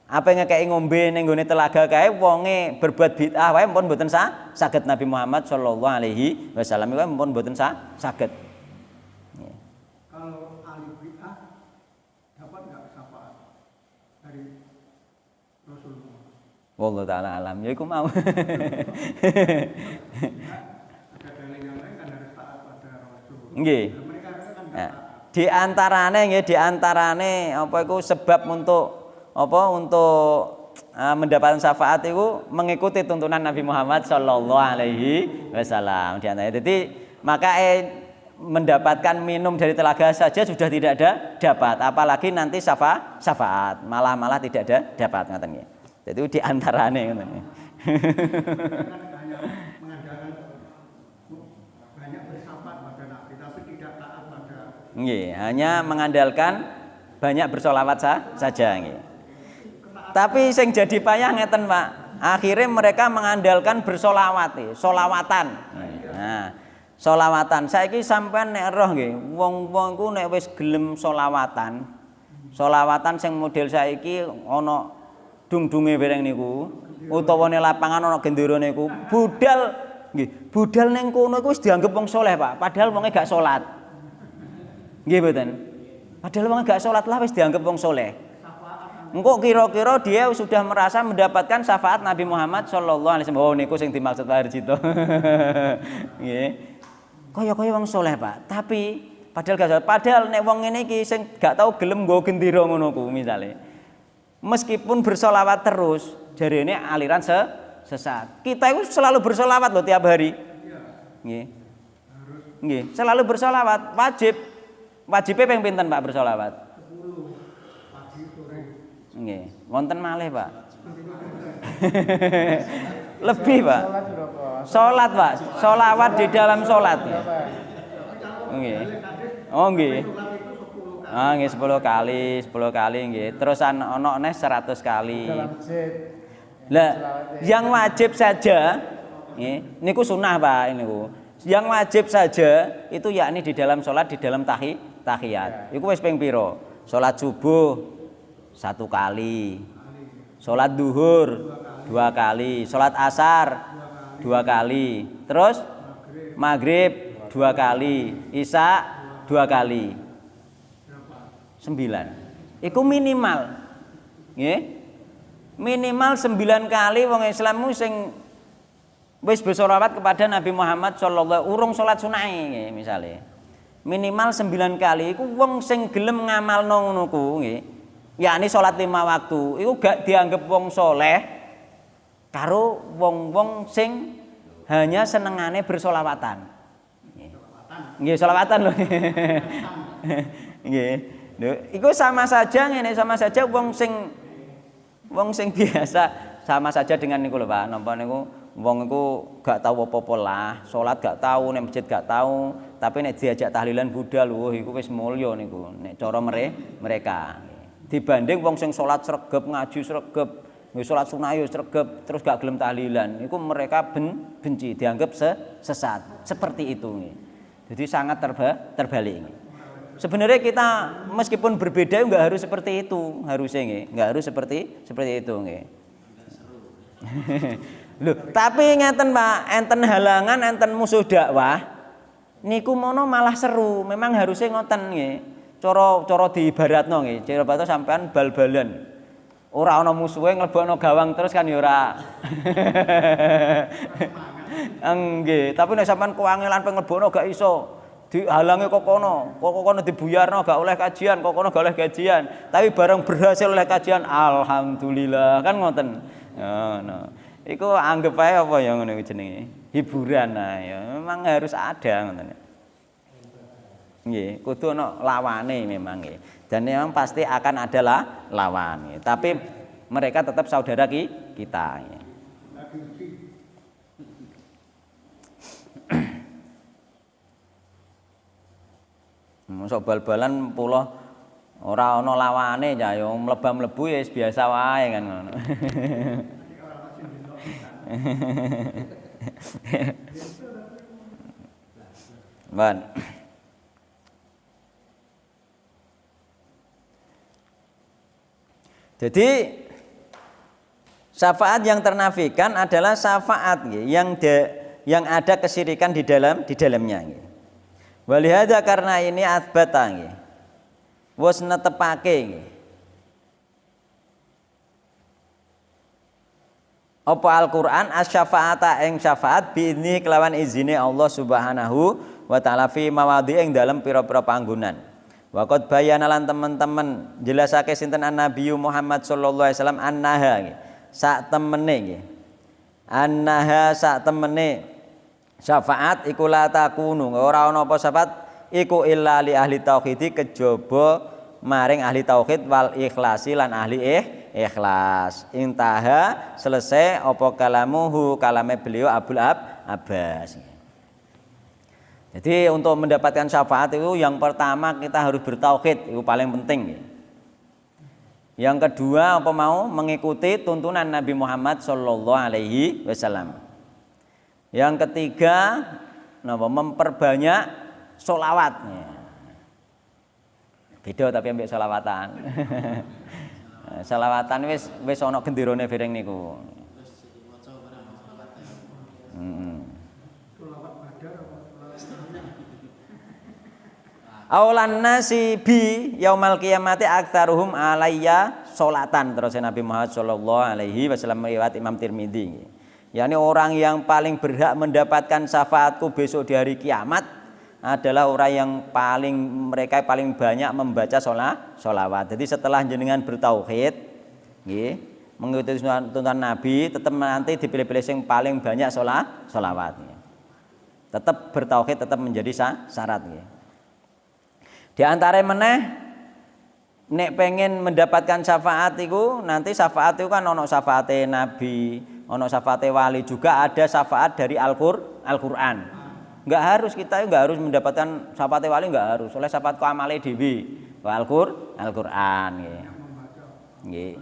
apa yang ngekei ngombe ning gone telaga kae wonge berbuat bid'ah wae pun mboten saged Nabi Muhammad sallallahu alaihi wasallam iku pun mboten saged. Kalau ahli bid'ah dapat enggak syafaat dari Rasulullah? Wallahu taala alam. Ya iku mau. Ada dalil yang lain kan harus taat pada Rasul. Nggih. Mereka kan Nah, di antarane nggih di antarane apa iku sebab untuk mendapatkan syafaat itu mengikuti tuntunan Nabi Muhammad sallallahu alaihi wasallam. Jadi maka mendapatkan minum dari telaga saja sudah tidak dapat, apalagi nanti syafaat malah tidak dapat ngaten nggih. Jadi di antarane ngoten. hanya mengandalkan banyak bersyafaat pada Nabi tapi tidak taat pada. Nggih, hanya mengandalkan banyak bersolawat saja nggih. Tapi sing jadi payah ngeten Pak, akhirnya mereka mengandalkan bersolawat, solawatan. Nah, solawatan. Saiki sampean nek roh nggih, wong-wong ku nek wis gelem solawatan sing model saiki ana dung-dunge bareng niku, utawa ning lapangan ana gendera niku, budal nggih, budal ning kono iku wis dianggep wong saleh Pak, padahal wonge gak salat. Nggih mboten? Padahal wonge gak salat lah wis dianggep wong saleh. Engkau kira-kira dia sudah merasa mendapatkan syafaat Nabi Muhammad sallallahu alaihi wasallam. Oh niku sing dimaksud Pak Harjito. Nggih. Kaya-kaya wong saleh, Pak. Tapi Padahal gak salat. Padahal nek wong ngene iki sing gak tau gelem nggo gendera ngono ku misale. Meskipun bersolawat terus, jarene aliran sesat. Kita itu selalu bersolawat loh tiap hari. Nggih. Nggih, selalu bersolawat, wajib. Wajibnya ping pinten Pak bersolawat? 10 pagi sore. Nggih, wonten malih Pak. Lebih Pak. Salat Pak, solawat di dalam salat. Nggih. Oh nggih. Ah nggih 10 kali nggih. Terusan ana neh 100 kali. Lah, yang wajib saja nggih, niku sunah Pak niku. Yang wajib saja itu yakni di dalam salat, di dalam tahiyat. Iku wis ping pira? Salat subuh 1 kali. Salat duhur 2 kali, salat asar 2 kali. Terus maghrib 2 kali, isya 2 kali. 9. Iku minimal. Nggih. Minimal 9 kali wong Islam sing wis bersolawat kepada Nabi Muhammad sallallahu urung salat sunahe misale. Minimal 9 kali iku wong sing gelem ngamalno ngono ku nggih. Yakni salat 5 waktu iku gak dianggap wong saleh karo wong-wong sing hanya senengane bersolawatan. Nggih, selawatan lho. Nggih. Lho, iku sama saja ngene, sama saja wong sing biasa sama saja dengan niku lho Pak. Napa niku wong iku gak tahu apa-apa lah, salat gak tahu, nek masjid gak tahu, tapi nek diajak tahlilan budal lho iku wis mulya niku nek cara mereka. Dibanding wong sing salat sregep, ngaji sregep, wis salat sunah yo sregep, terus gak gelem tahlilan, iku mereka benci, dianggap sesat. Seperti itu nggih. Jadi sangat terbalik. Sebenarnya kita meskipun berbeda nggak harus seperti itu, harusnya nggak harus seperti itu nggih. Loh, tapi ngeten Pak, enten halangan, enten musuh dakwah, niku mono malah seru. Memang harusnya ngoten nggih. Cara diibaratno nggih, cara bato sampean bal-balan. Ora ana musuhe nglebokno gawang terus kan ya ora. Nggih, tapi nek sampean kuangelan pengen nglebokno gak iso. Dihalangi kok kono dibuyarno gak oleh kajian, kok kono gak oleh kajian. Tapi bareng berhasil oleh kajian, alhamdulillah kan ngoten. Ngono. Iku anggap ae apa ya ngono iku jenenge? Hiburan ya. Memang harus ada ngoten. Nggih, kudu ana lawane memang nggih. Dan memang pasti akan ada lawan. Nggih. Tapi mereka tetap saudara kita. Nggih. Mosok bal-balan pula ora ana lawane ya yo mlebam-mlebu ya biasa wae kan ngono. Ban. Jadi syafaat yang ternafikan adalah syafaat yang ada kesyirikan di dalamnya. Walihada karena ini asbata nggih. Wis netepake nggih. Apa Al-Qur'an asy-syafa'ata ing syafaat biidzni kelawan izine Allah Subhanahu wa taala fi mawadhi ing dalem pira-pira panggonan. Wa qad bayana lan teman-teman jelasake sinten Nabi Muhammad sallallahu alaihi wasallam annaha nggih. Sak temene nggih. Annaha sak temene syafaat iku la takunu ora ana apa syafaat iku illa li ahli tauhid kejaba maring ahli tauhid wal ikhlasi lan ahli ikhlas. Intaha selesai apa kalame beliau Abul Abbas. Jadi untuk mendapatkan syafaat itu yang pertama kita harus bertauhid, itu paling penting. Yang kedua apa mau mengikuti tuntunan Nabi Muhammad sallallahu alaihi wasallam. Yang ketiga, memperbanyak sholawat. Beda tapi ambek sholawatan. Sholawatan wis ana genderane bareng niku. Aulan nasi bi yaumal qiyamati aktsaruhum alayya sholatan, terus Nabi Muhammad sallallahu alaihi wasallam riwayat Imam Tirmidzi. Yani orang yang paling berhak mendapatkan syafaatku besok di hari kiamat adalah orang yang mereka paling banyak membaca sholawat. Jadi setelah jenengan bertauhid, nggih, mengikuti tuntunan Nabi, tetap nanti dipilih-pilih yang paling banyak sholawat. Tetap bertauhid tetap menjadi syarat. Nggih. Di antara meneh, nek pengen mendapatkan syafaat itu, nanti syafaat itu kan ono syafaate Nabi, ono syafaate wali, juga ada syafaat dari Al-Qur'an. Enggak harus, kita enggak harus mendapatkan syafaate wali, enggak harus. Oleh syafaat ku amale dhewe, Al-Qur'an nggih. Nggih.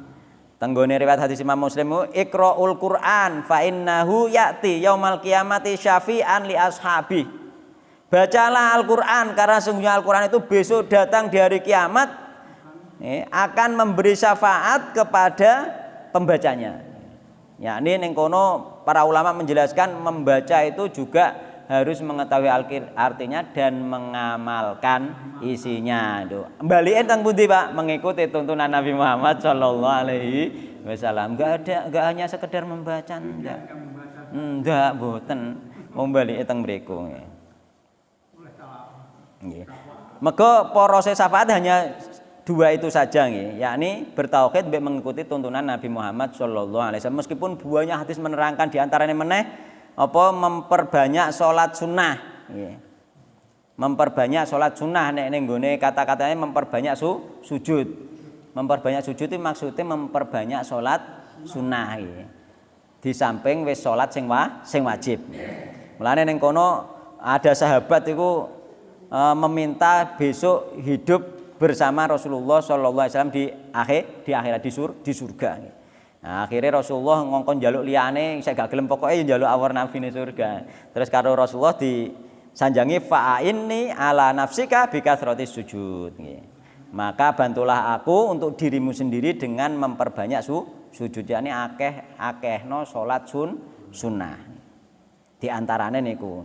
Tenggone riwayat hadis Imam Muslim, Iqra'ul Qur'an fa innahu ya'ti yaumal qiyamati syafi'an li ashabi. Bacalah Al-Qur'an karena sungguhnya Al-Qur'an itu besok datang di hari kiamat akan memberi syafaat kepada pembacanya. Ya, ini ning kono para ulama menjelaskan membaca itu juga harus mengetahui artinya dan mengamalkan isinya. Balikin teng pundi, Pak? Mengikuti tuntunan Nabi Muhammad sallallahu alaihi wasallam. Enggak hanya sekedar membaca, enggak. Enggak, mboten. Membalike teng mriku nggih. Nggih. Mega proses syafaat hanya dua itu saja nggih, yakni bertauhid mbek mengikuti tuntunan Nabi Muhammad sallallahu alaihi wasallam. Meskipun banyak hadis menerangkan di antaranya meneh memperbanyak sholat sunnah, memperbanyak sholat sunnah. Nek nggone kata-katanya memperbanyak sujud. Memperbanyak sujud itu maksudnya memperbanyak sholat sunnah. Di samping wis sholat sing wajib. Mulane ning kono ada sahabat itu meminta besok hidup bersama Rasulullah sallallahu alaihi wasallam di akhirat di surga. Nah, akhirnya Rasulullah ngongkon jaluk liyane, saya gak gelem pokoknya jaluk awar nafine surga. Terus karo Rasulullah disanjangi fa'inni ala nafsika bikasratis sujud. Maka bantulah aku untuk dirimu sendiri dengan memperbanyak sujud. Yani akehno salat sunnah. Di antarane niku.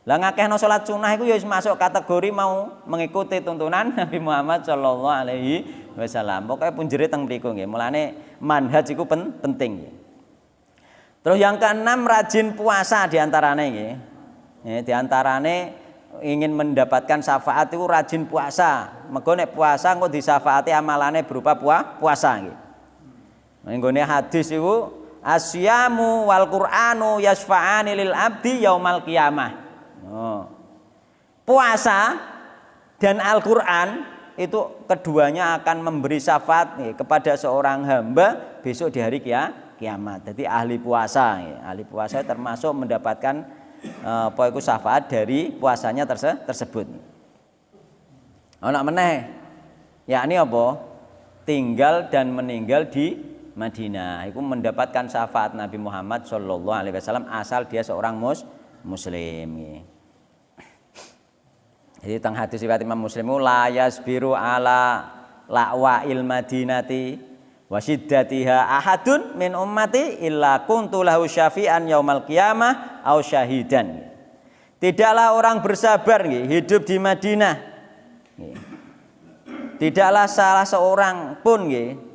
Lah ngakehno salat sunnah iku ya masuk kategori mau mengikuti tuntunan Nabi Muhammad sallallahu alaihi wasallam. Pokoke pun jerit teng mriku nggih. Mulane manhaj iku penting nggih. Terus yang keenam rajin puasa di antarane nggih. Di antarane ingin mendapatkan syafaat itu rajin puasa. Mergo nek puasa engko disyafaati amalane berupa puasa nggih. Nggone hadis iku asyamu wal Qur'anu yasfa'ani lil abdi yaumal qiyamah. Puasa dan Al-Qur'an itu keduanya akan memberi syafaat kepada seorang hamba besok di hari kiamat. Jadi ahli puasa termasuk mendapatkan syafaat dari puasanya tersebut. Ana meneh yakni apa? Tinggal dan meninggal di Madinah. Itu mendapatkan syafaat Nabi Muhammad sallallahu alaihi wasallam asal dia seorang muslim. Jadi teng hadis riwayat Imam Muslim la yasbiru ala la'wa'il madinati wa shiddatiha ahadun min ummati illa kuntu lahu syafi'an yaumal qiyamah au syahidan. Tidaklah orang bersabar hidup di Madinah. Tidaklah salah seorang pun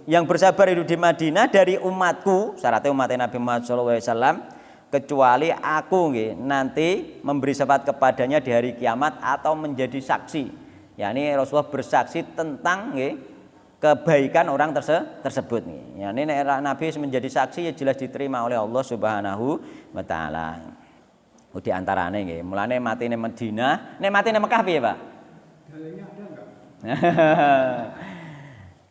yang bersabar hidup di Madinah dari umatku, syaratnya umatnya Nabi Muhammad sallallahu alaihi wasallam, kecuali aku nanti memberi syafaat kepadanya di hari kiamat atau menjadi saksi. Yani Rasulullah bersaksi tentang kebaikan orang tersebut. Yani Nabi menjadi saksi ya jelas diterima oleh Allah Subhanahu wa taala. Di antarane mulane matine Madinah, nek matine Mekah piye, Pak? Dalilnya ada enggak?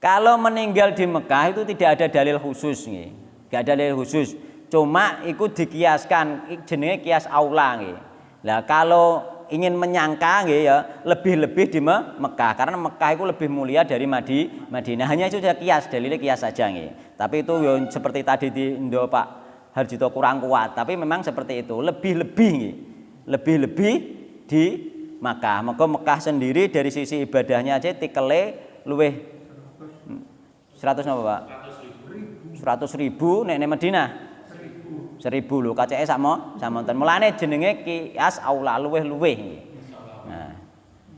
Kalau meninggal di Mekah itu tidak ada dalil khusus Enggak ada dalil khusus. Cuma ikut dikiaskan jenenge kias aula nggih. Lah kalau ingin menyangka nggih ya lebih-lebih di Mekah karena Mekah itu lebih mulia dari Madinah. Hanya itu saja kias, dalilnya kias saja nggih. Tapi itu ya seperti tadi di Indo Pak Harjito kurang kuat, tapi memang seperti itu, lebih-lebih nggih. Lebih-lebih di Mekah. Mekah sendiri dari sisi ibadahnya aja tikele luweh 100 napa, Pak? 100.000 nek Madinah. 1.000 lho, kaceke samonten. Mulane jenenge kias aula luweh-luweh. Nah,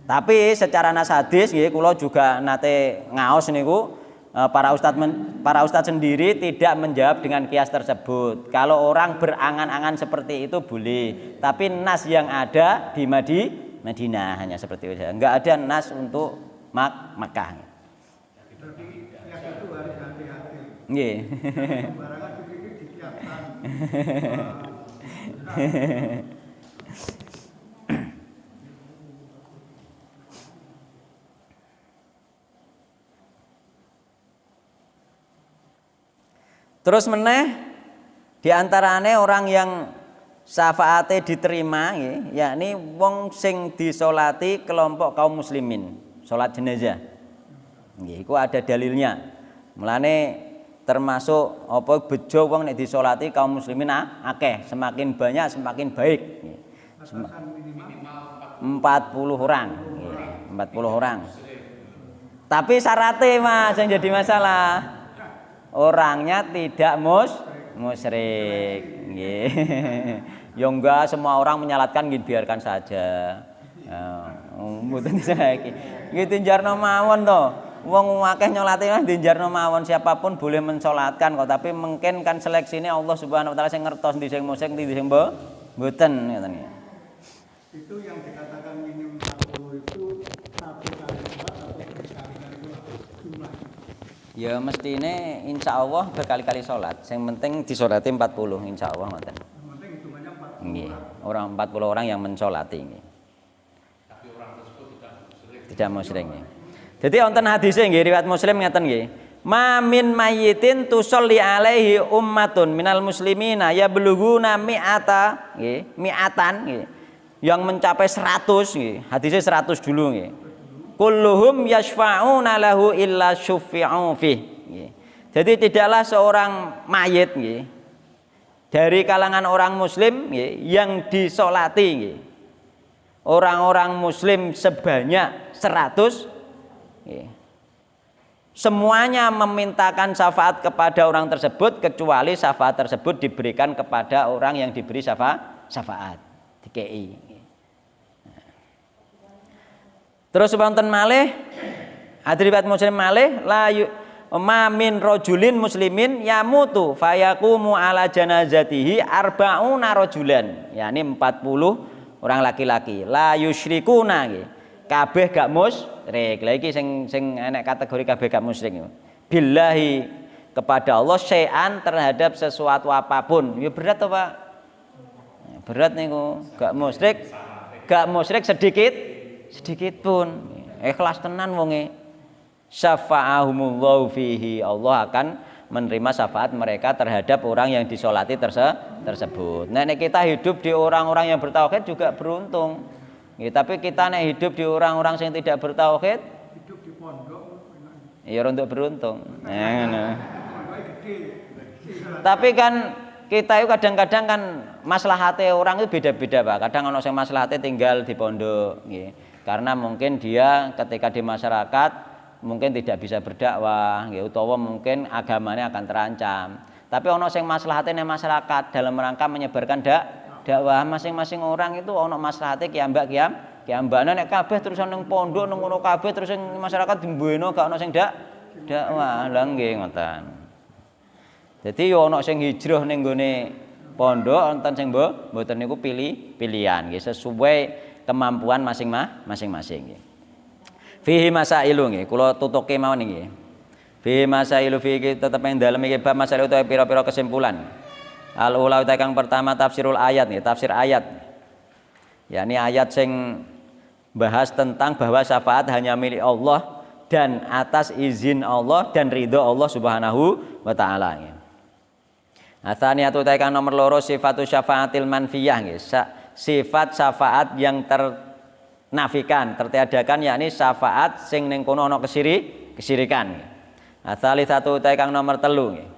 tapi secara nas hadis nggih kula juga nate ngaos niku para ustadz sendiri tidak menjawab dengan kias tersebut. Kalau orang berangan-angan seperti itu boleh, tapi nas yang ada di Madinah, hanya seperti itu saja. Enggak ada nas untuk Makkah. Berarti niat itu harus hati-hati. Nggih. Sembarangan dikit disiapkan. Terus meneh diantarane orang yang syafaate diterima yakni wong sing disolati kelompok kaum muslimin, salat jenazah. Nggih, iku ada dalilnya. Mulane termasuk apa bejo wong nek disolati kaum muslimin akeh, semakin banyak semakin baik. 40 orang. 40 orang. Tapi syaratnya Mas yang jadi masalah. Orangnya tidak musyrik. Nggih. Ya enggak semua orang menyalatkan biarkan saja. Mboten saiki. Nggih tinjarno mawon to. Wong akeh nyolati lah tinjarno mawon, siapapun boleh mensolatkan kok, tapi mungkin kan seleksine Allah Subhanahu wa taala sing ngertos ndi sing musyrik ndi sing mboten ngoten ya. Itu yang dikatakan minim 40 itu satu kali sholat atau berkali-kali jumlah. Ya mestine insyaallah berkali-kali sholat. Yang penting disolati 40 insyaallah ngoten. Yang penting hitungannya 40 Nggih, orang. orang 40 orang yang mensolati nggih. Tapi orang tersebut Tidak musyrik nggih. Jadi wonten hadise nggih riwayat Muslim ngeten nggih. Ma min mayyitin tusolli alaihi ummatun minal muslimina yablughuna mi'ata nggih, mi'atan nggih. Yang mencapai 100 nggih. Hadisnya 100 dulu nggih. Kulluhum yashfa'una lahu illa syuffi'u fih. Jadi tidaklah seorang mayit nggih dari kalangan orang muslim nggih yang disolati nggih. Orang-orang muslim sebanyak 100 nggih. Semuanya memintakan syafaat kepada orang tersebut kecuali syafaat tersebut diberikan kepada orang yang diberi syafaat. DKI. Terus wonten malih hadiribat muslim malih la ma min rajulin muslimin yamutu fayaqumu ala janazatihi arba'una rajulan, yakni 40 orang laki-laki la yusyrikuna nggih. Kabeh gak musyrik. Lha iki sing enek kategori kabeh gak musyrik. Billahi kepada Allah syai'an terhadap sesuatu apapun. Ya berat to, Pak? Berat niku, gak musyrik sedikit pun. Ikhlas tenan wonge. Syafa'ahumullahu fihi. Allah akan menerima syafaat mereka terhadap orang yang disolati tersebut. Nah, kita hidup di orang-orang yang bertauhid juga beruntung. Ya, tapi kita nek hidup di orang-orang yang tidak bertauhid, Hidup di pondok ya untuk beruntung. Tapi kan kita itu kadang-kadang kan maslahate orang itu beda-beda, Pak. Kadang ono sing maslahate tinggal di pondok nggih. Karena mungkin dia ketika di masyarakat mungkin tidak bisa berdakwah nggih, utawa mungkin agamanya akan terancam. Tapi ono sing maslahate nang masyarakat dalam rangka menyebarkan dakwah. Masing-masing orang itu ono maslahate kiambakna nek kabeh terus nang pondok nang ngono kabeh terus sing masyarakat dimbueno gak ono sing dakwah. Lah nggih ngoten. Dadi yo ana sing hijrah ning gone pondok, wonten sing mboten niku pilihan nggih sesuai kemampuan masing-masing nggih. Fihi masailu nggih, kula tutuke mawon nggih. Fihi masailu fihi tetep ing dalem iki bab masalah utawa pira-pira kesimpulan. Al-ula kang pertama tafsirul ayat nggih, tafsir ayat. Yakni ayat sing bahas tentang bahwa syafaat hanya milik Allah dan atas izin Allah dan ridho Allah Subhanahu wa taala nggih. Atsaniyatu kang nomor loro sifatu syafaatil manfiyah nggih. Sifat syafaat yang ternafikan, tertiadakan, yakni syafaat sing ning kono ana kesirikan. Atsalitsatu kang nomor 3 nggih.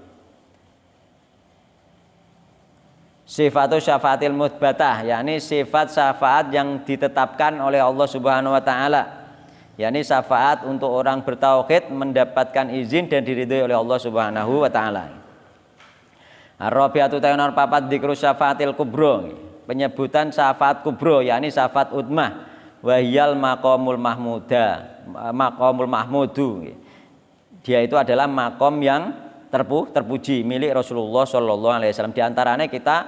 Sifatu syafaatil mutsbatah, yakni sifat syafaat yang ditetapkan oleh Allah Subhanahu wa taala. Yakni syafaat untuk orang bertauhid mendapatkan izin dan diridhoi oleh Allah Subhanahu wa taala. Ar-rabi'atu ta'ala papat dzikru syafaatil kubra, penyebutan syafaat kubra yakni syafaat utmah wa hiyal maqamul mahmudu. Dia itu adalah makom yang terpuji milik Rasulullah sallallahu alaihi wasallam. Di antaranya kita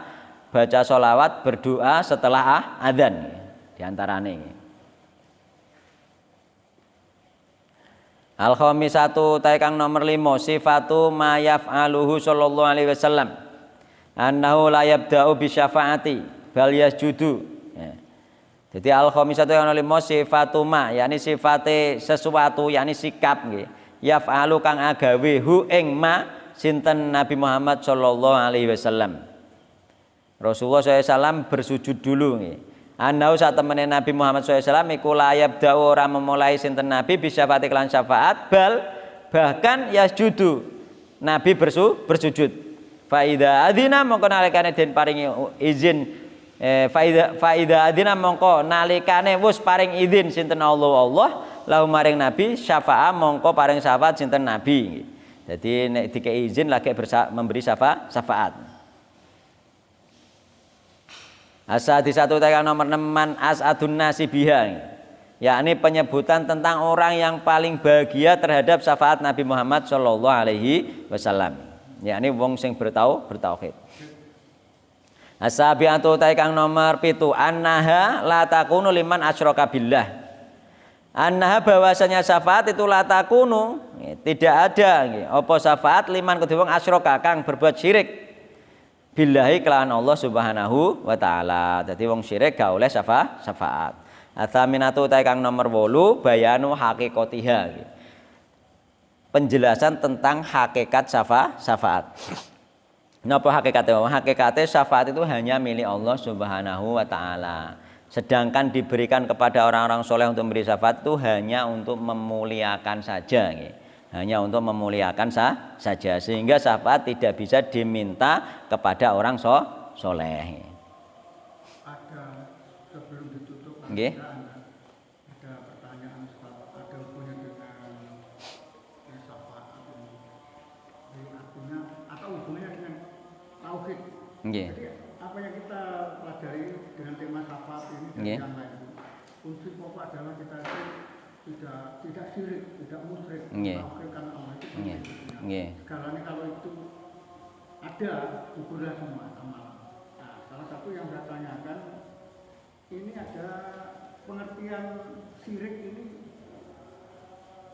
baca sholawat berdoa setelah adzan. Di antaranya Al khamisatu ta kang nomor 5 sifatu ma yaf'aluhu sallallahu alaihi wasallam annahu la yabda'u bi syafaati bal yasjudu. Ya. Jadi al khamisatu yang nomor 5 sifatu ma yakni sifate sesuatu yakni sikap nggih. Yaf'alu kang agawe hu ing ma sinten Nabi Muhammad sallallahu alaihi wasallam. Rasulullah SAW bersujud dulu nggih. Anau saat temene Nabi Muhammad SAW iku layab dawu ora memulai sinten Nabi bisa fatik lan syafaat bal bahkan yasjudu Nabi bersujud. Faida adina mongko nalikane den paringi izin faida adina mongko nalikane wis paring izin sinten Allah lahu maring Nabi syafaat mongko paring syafaat sinten Nabi. Jadi nek dikei izin lagi memberi syafaat. Asadi satu tekan nomor 6 man as'adun nasi biha, yakni penyebutan tentang orang yang paling bahagia terhadap syafaat Nabi Muhammad sallallahu alaihi wasallam, yakni wong sing bertauhid. Asabiatu tekan nomor 7 annaha la takunu liman asyraka billah. Annaha bahwasanya syafaat itu la takunu tidak ada apa syafaat liman kedhe wong asyraka kang berbuat syirik billahi kelawan Allah Subhanahu wa taala. Dadi wong syirik gak oleh syafaat. Atsaminatu ta kang nomor 8 bayanu haqiqatiha. Penjelasan tentang hakikat syafaat. Napa hakikate? Hakikate syafaat itu hanya milik Allah Subhanahu wa taala. Sedangkan diberikan kepada orang-orang soleh untuk memberi syafaat itu hanya untuk memuliakan saja nggih. Hanya untuk memuliakan saja sehingga syafaat tidak bisa diminta kepada orang soleh. Ada sebelum ditutup Nggih. ada pertanyaan ada hubungannya dengan syafaat ini artinya atau hubungannya dengan tauhid. Nggih. Jadi apa yang kita pelajari dengan tema syafaat ini dan Nggih. yang lain kunci pokok adalah kita itu tidak syirik, tidak musyrik, mengakhirkan Allah itu penting. Segalanya kalau itu ada, gugurlah semua amal. Nah, salah satu yang saya tanyakan, ini ada pengertian syirik ini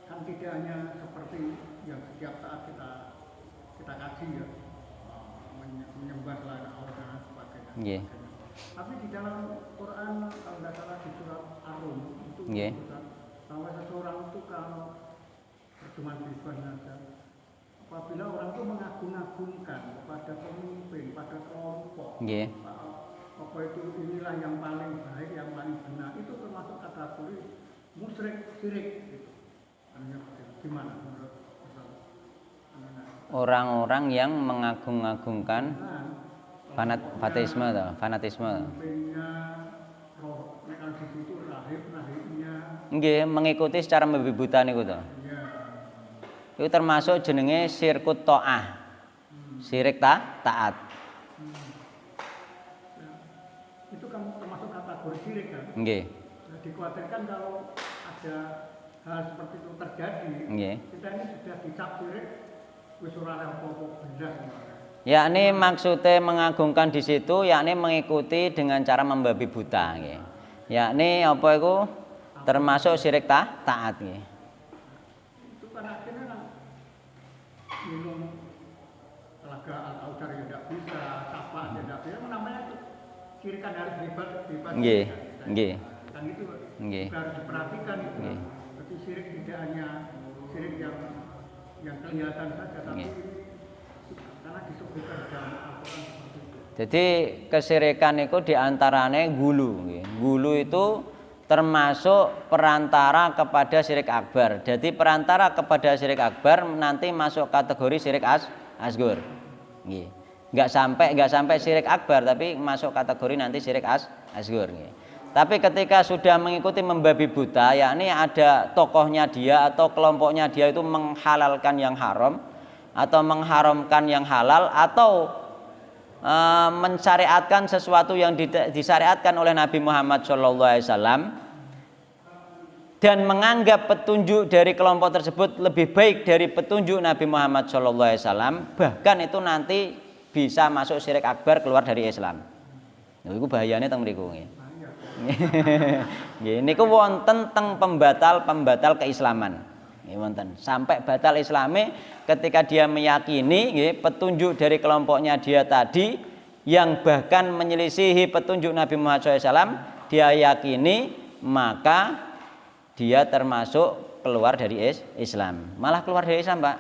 kan tidak hanya seperti yang setiap saat kita kaji ya, menyembah selain Allah dan sebagainya. Tapi di dalam Quran kalau nggak salah di surat Ar-Rum itu bahwa seseorang itu kalau cuma bebas saja apabila orang itu mengagung-agungkan kepada pemimpin, pada kelompok, apa itu inilah yang paling baik, yang paling benar, itu termasuk kategori musyrik, syirik gitu. Gimana menurut Orang-orang yang mengagung-agungkan fanatisme atau fanatisme. Nggih, mengikuti secara membabi buta niku to. Itu termasuk jenenge syirkut ta'ah. Syirik taat. Itu kan termasuk kategori syirik kan? Nggih. Nah, dikhawatirkan kalau ada hal seperti itu terjadi, kita ini sudah dicap syirik wis ora apa-apa belas. Yakni maksudnya mengagungkan di situ yakni mengikuti dengan cara membabi buta nggih. Yakni apa itu? Termasuk syirik taat nggih. Itu kan akhirnya kan minum telaga al-kausar ya tidak bisa, syafaat ya tidak bisa, namanya itu syirik kan harus bebas. Nggih, nggih. Kan itu nggih. harus diperhatikan itu. Tapi syirik tidak hanya syirik yang kelihatan saja, tapi karena disebutkan dalam Al-Quran seperti itu. Jadi kesyirikan itu diantaranya gulu nggih. Gulu itu termasuk perantara kepada syirik akbar. Jadi perantara kepada syirik akbar nanti masuk kategori syirik asghar. Nggih. Enggak sampai syirik akbar tapi masuk kategori nanti syirik asghar nggih. Tapi ketika sudah mengikuti membabi buta, yakni ada tokohnya dia atau kelompoknya dia itu menghalalkan yang haram atau mengharamkan yang halal atau mensyariatkan sesuatu yang disyariatkan oleh Nabi Muhammad SAW dan menganggap petunjuk dari kelompok tersebut lebih baik dari petunjuk Nabi Muhammad SAW, bahkan itu nanti bisa masuk syirik akbar, keluar dari Islam. Nah, itu bahayanya teng mriku nggih. Nggih, niku wonten teng pembatal keislaman. Nggih wonten. Sampai batal Islame ketika dia meyakini nggih petunjuk dari kelompoknya dia tadi yang bahkan menyelisihi petunjuk Nabi Muhammad SAW, dia yakini, maka dia termasuk keluar dari Islam. Malah keluar dari Islam, Pak.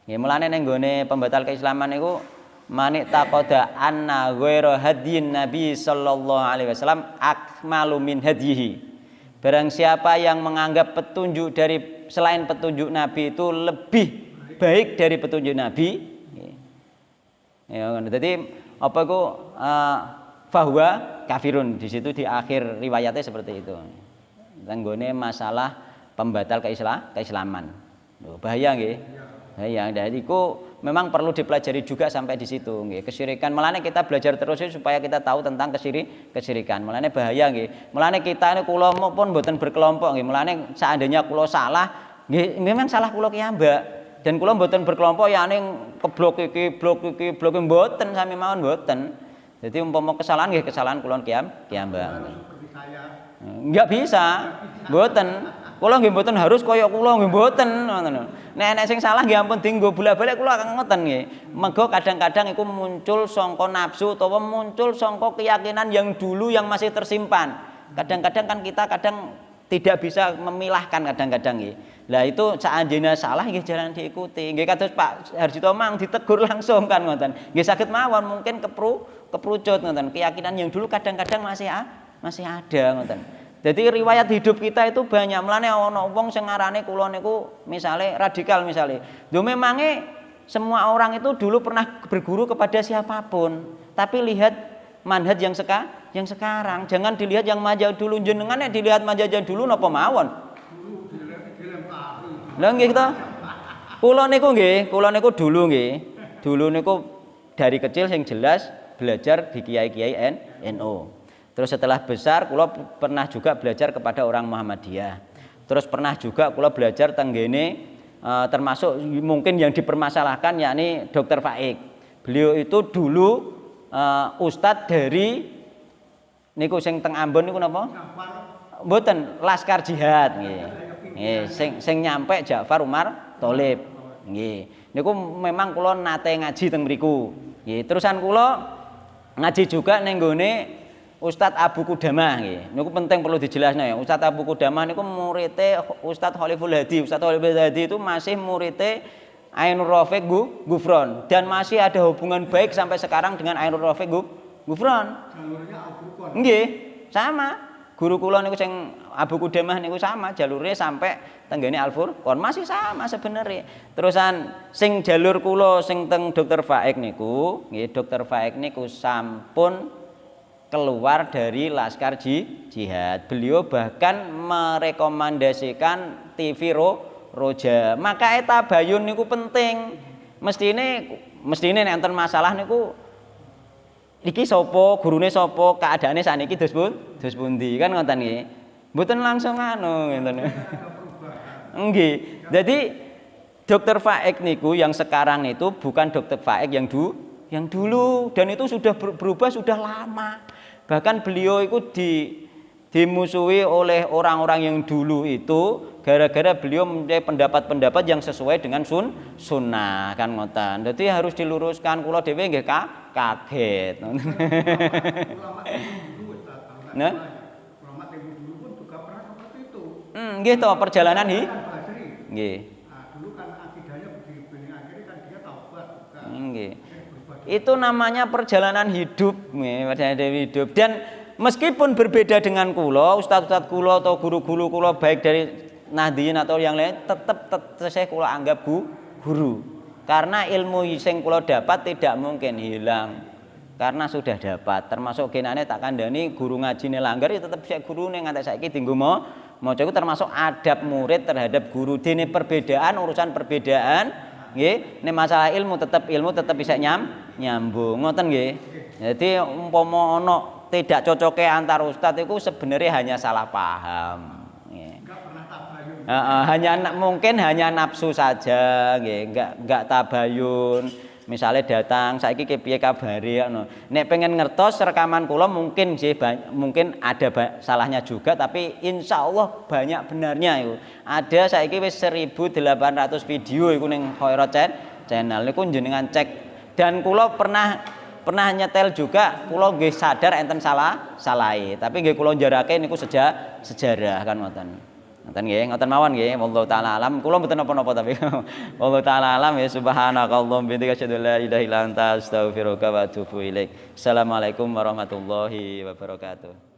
Nggih mulane ning nggone pembatal keislaman niku manik taqoda anna ghairu hadyin Nabi sallallahu alaihi wasallam akmalu min hadyihi. Barang siapa yang menganggap petunjuk dari selain petunjuk Nabi itu lebih baik dari petunjuk Nabi, ya, jadi apa itu fahuwa kafirun, di situ di akhir riwayatnya seperti itu. Tanggone masalah pembatal keislaman. Bahaya nggih. Bahaya. Jadi itu memang perlu dipelajari juga sampai di situ nggih. Kesyirikan. Mulane kita belajar terus supaya kita tahu tentang kesyirikan. Mulane bahaya nggih. Mulane kita ini kula pun mboten berkelompok nggih. Mulane seandainya kula salah nggih, memang salah kula piyambak. Dan kula mboten berkelompok ya ning keblok iki, blok iki, blok iki mboten sami mawon mboten. Jadi umpama kesalahan nggih kesalahan kula piyambak. Enggak bisa. Mboten. Kula nggih mboten harus kaya kula nggih mboten ngoten. Nek enek sing salah nggih ampun dienggo bola-balik kula ngoten nggih. Mergo kadang-kadang iku muncul sangka nafsu utawa muncul sangka keyakinan yang dulu yang masih tersimpan. Kadang-kadang kan kita kadang tidak bisa memilahkan kadang-kadang nggih. Lah itu seandainya salah nggih jangan diikuti. Nggih kados Pak Harjito mang ditegur langsung kan ngoten. Nggih saged mawon mungkin keprucut ngoten. Keyakinan yang dulu kadang-kadang masih ada ngoten. Jadi riwayat hidup kita itu banyak. Mulane ana wong sing ngarane kula niku misale radikal misale. Lho memange semua orang itu dulu pernah berguru kepada siapapun. Tapi lihat manhaj yang sekarang. Jangan dilihat yang maju dulu, jenengan nek dilihat maju dulu napa mawon. Lha nggih to. Kula niku dulu nggih. Dulu niku dari kecil sing jelas belajar di kiai-kiai NU. Terus setelah besar kula pernah juga belajar kepada orang Muhammadiyah. Terus pernah juga kula belajar tenggene termasuk mungkin yang dipermasalahkan yakni Dr. Faik. Beliau itu dulu ustadz dari niku sing teng Ambon niku napa? Mboten, Laskar Jihad nggih. Nggih, sing nyampe Ja'far Umar Tholib. Nggih. Niku memang kula nate ngaji teng mriku. Nggih, terusan kula ngaji juga ning nggone Ustadz Abu Qudamah nggih. Niku penting perlu dijelasno ya. Ustadz Abu Qudamah niku muridé Ustadz Khaliful Hadi. Ustadz Khaliful Hadi itu masih muridé Ainur Rafiq Gufron dan masih ada hubungan baik sampai sekarang dengan Ainur Rafiq Gufron. Jalurnya Al-Furqan. Nggih, sama. Guru kula niku sing Abu Qudamah niku sama jalure sampai tenggene Al-Furqan masih sama sebenarnya. Terusan sing jalur kula sing teng Dr. Faik niku, nggih Dr. Faik niku sampun keluar dari Laskar Jihad. Beliau bahkan merekomendasikan TV Roja. Maka tabayun niku penting. Mestine nek enten masalah niku iki sapa, gurune sapa, keadaane saniki dos pundi kan ngoten nggih. Mboten langsung ngoten. Nggih. Jadi Dr. Faik niku yang sekarang itu bukan Dr. Faik yang dulu dan itu sudah berubah sudah lama. Bahkan beliau itu dimusuhi oleh orang-orang yang dulu itu gara-gara beliau mempunyai pendapat-pendapat yang sesuai dengan sunnah kan ngoten. Jadi harus diluruskan, kula dhewe nggih kaget. Nah, ulama tempo dulu pun juga pernah seperti itu. Nggih to perjalanan nggih. Nah, dulu kan akidahnya begini, akhirnya kan dia taubat juga. Nggih. Itu namanya perjalanan hidup, perjalanan hidup. Dan meskipun berbeda dengan kula, ustaz-ustaz kula atau guru-guru kula baik dari Nahdliyin atau yang lain, tetap saya kula anggap guru. Karena ilmu sing kula dapat tidak mungkin hilang. Karena sudah dapat. Termasuk genane tak kandhani guru ngajine langgar ya tetep saya gurune nganti saiki dienggo maca iku termasuk adab murid terhadap guru. Dene perbedaan urusan perbedaan nggih, nek masalah ilmu tetap bisa nyambung ngoten nggih. Jadi umpama ana tidak cocoknya antar ustadz itu sebenarnya hanya salah paham. Nggih. Enggak pernah tabayun. Mungkin hanya nafsu saja nggih, enggak tabayun. Misalnya datang saiki kepiye kabare ngono. Nek pengen ngertos rekaman kula mungkin sih mungkin ada salahnya juga tapi insya Allah banyak benarnya itu. Ada saiki wis 1.800 video iku ning Khairat channel niku jenengan cek dan kula pernah nyetel juga kula nggih sadar enten salahe tapi nggih kula njarake niku sejarah kan ngoten. Ngoten nggih, ngoten mawon nggih. Wallahu taala alam. Kula mboten napa-napa tapi wallahu taala alam ya subhanakallahumma bihamdika asyhadu an la ilaha illa anta astaghfiruka wa atubu ilaik. Assalamualaikum warahmatullahi wabarakatuh.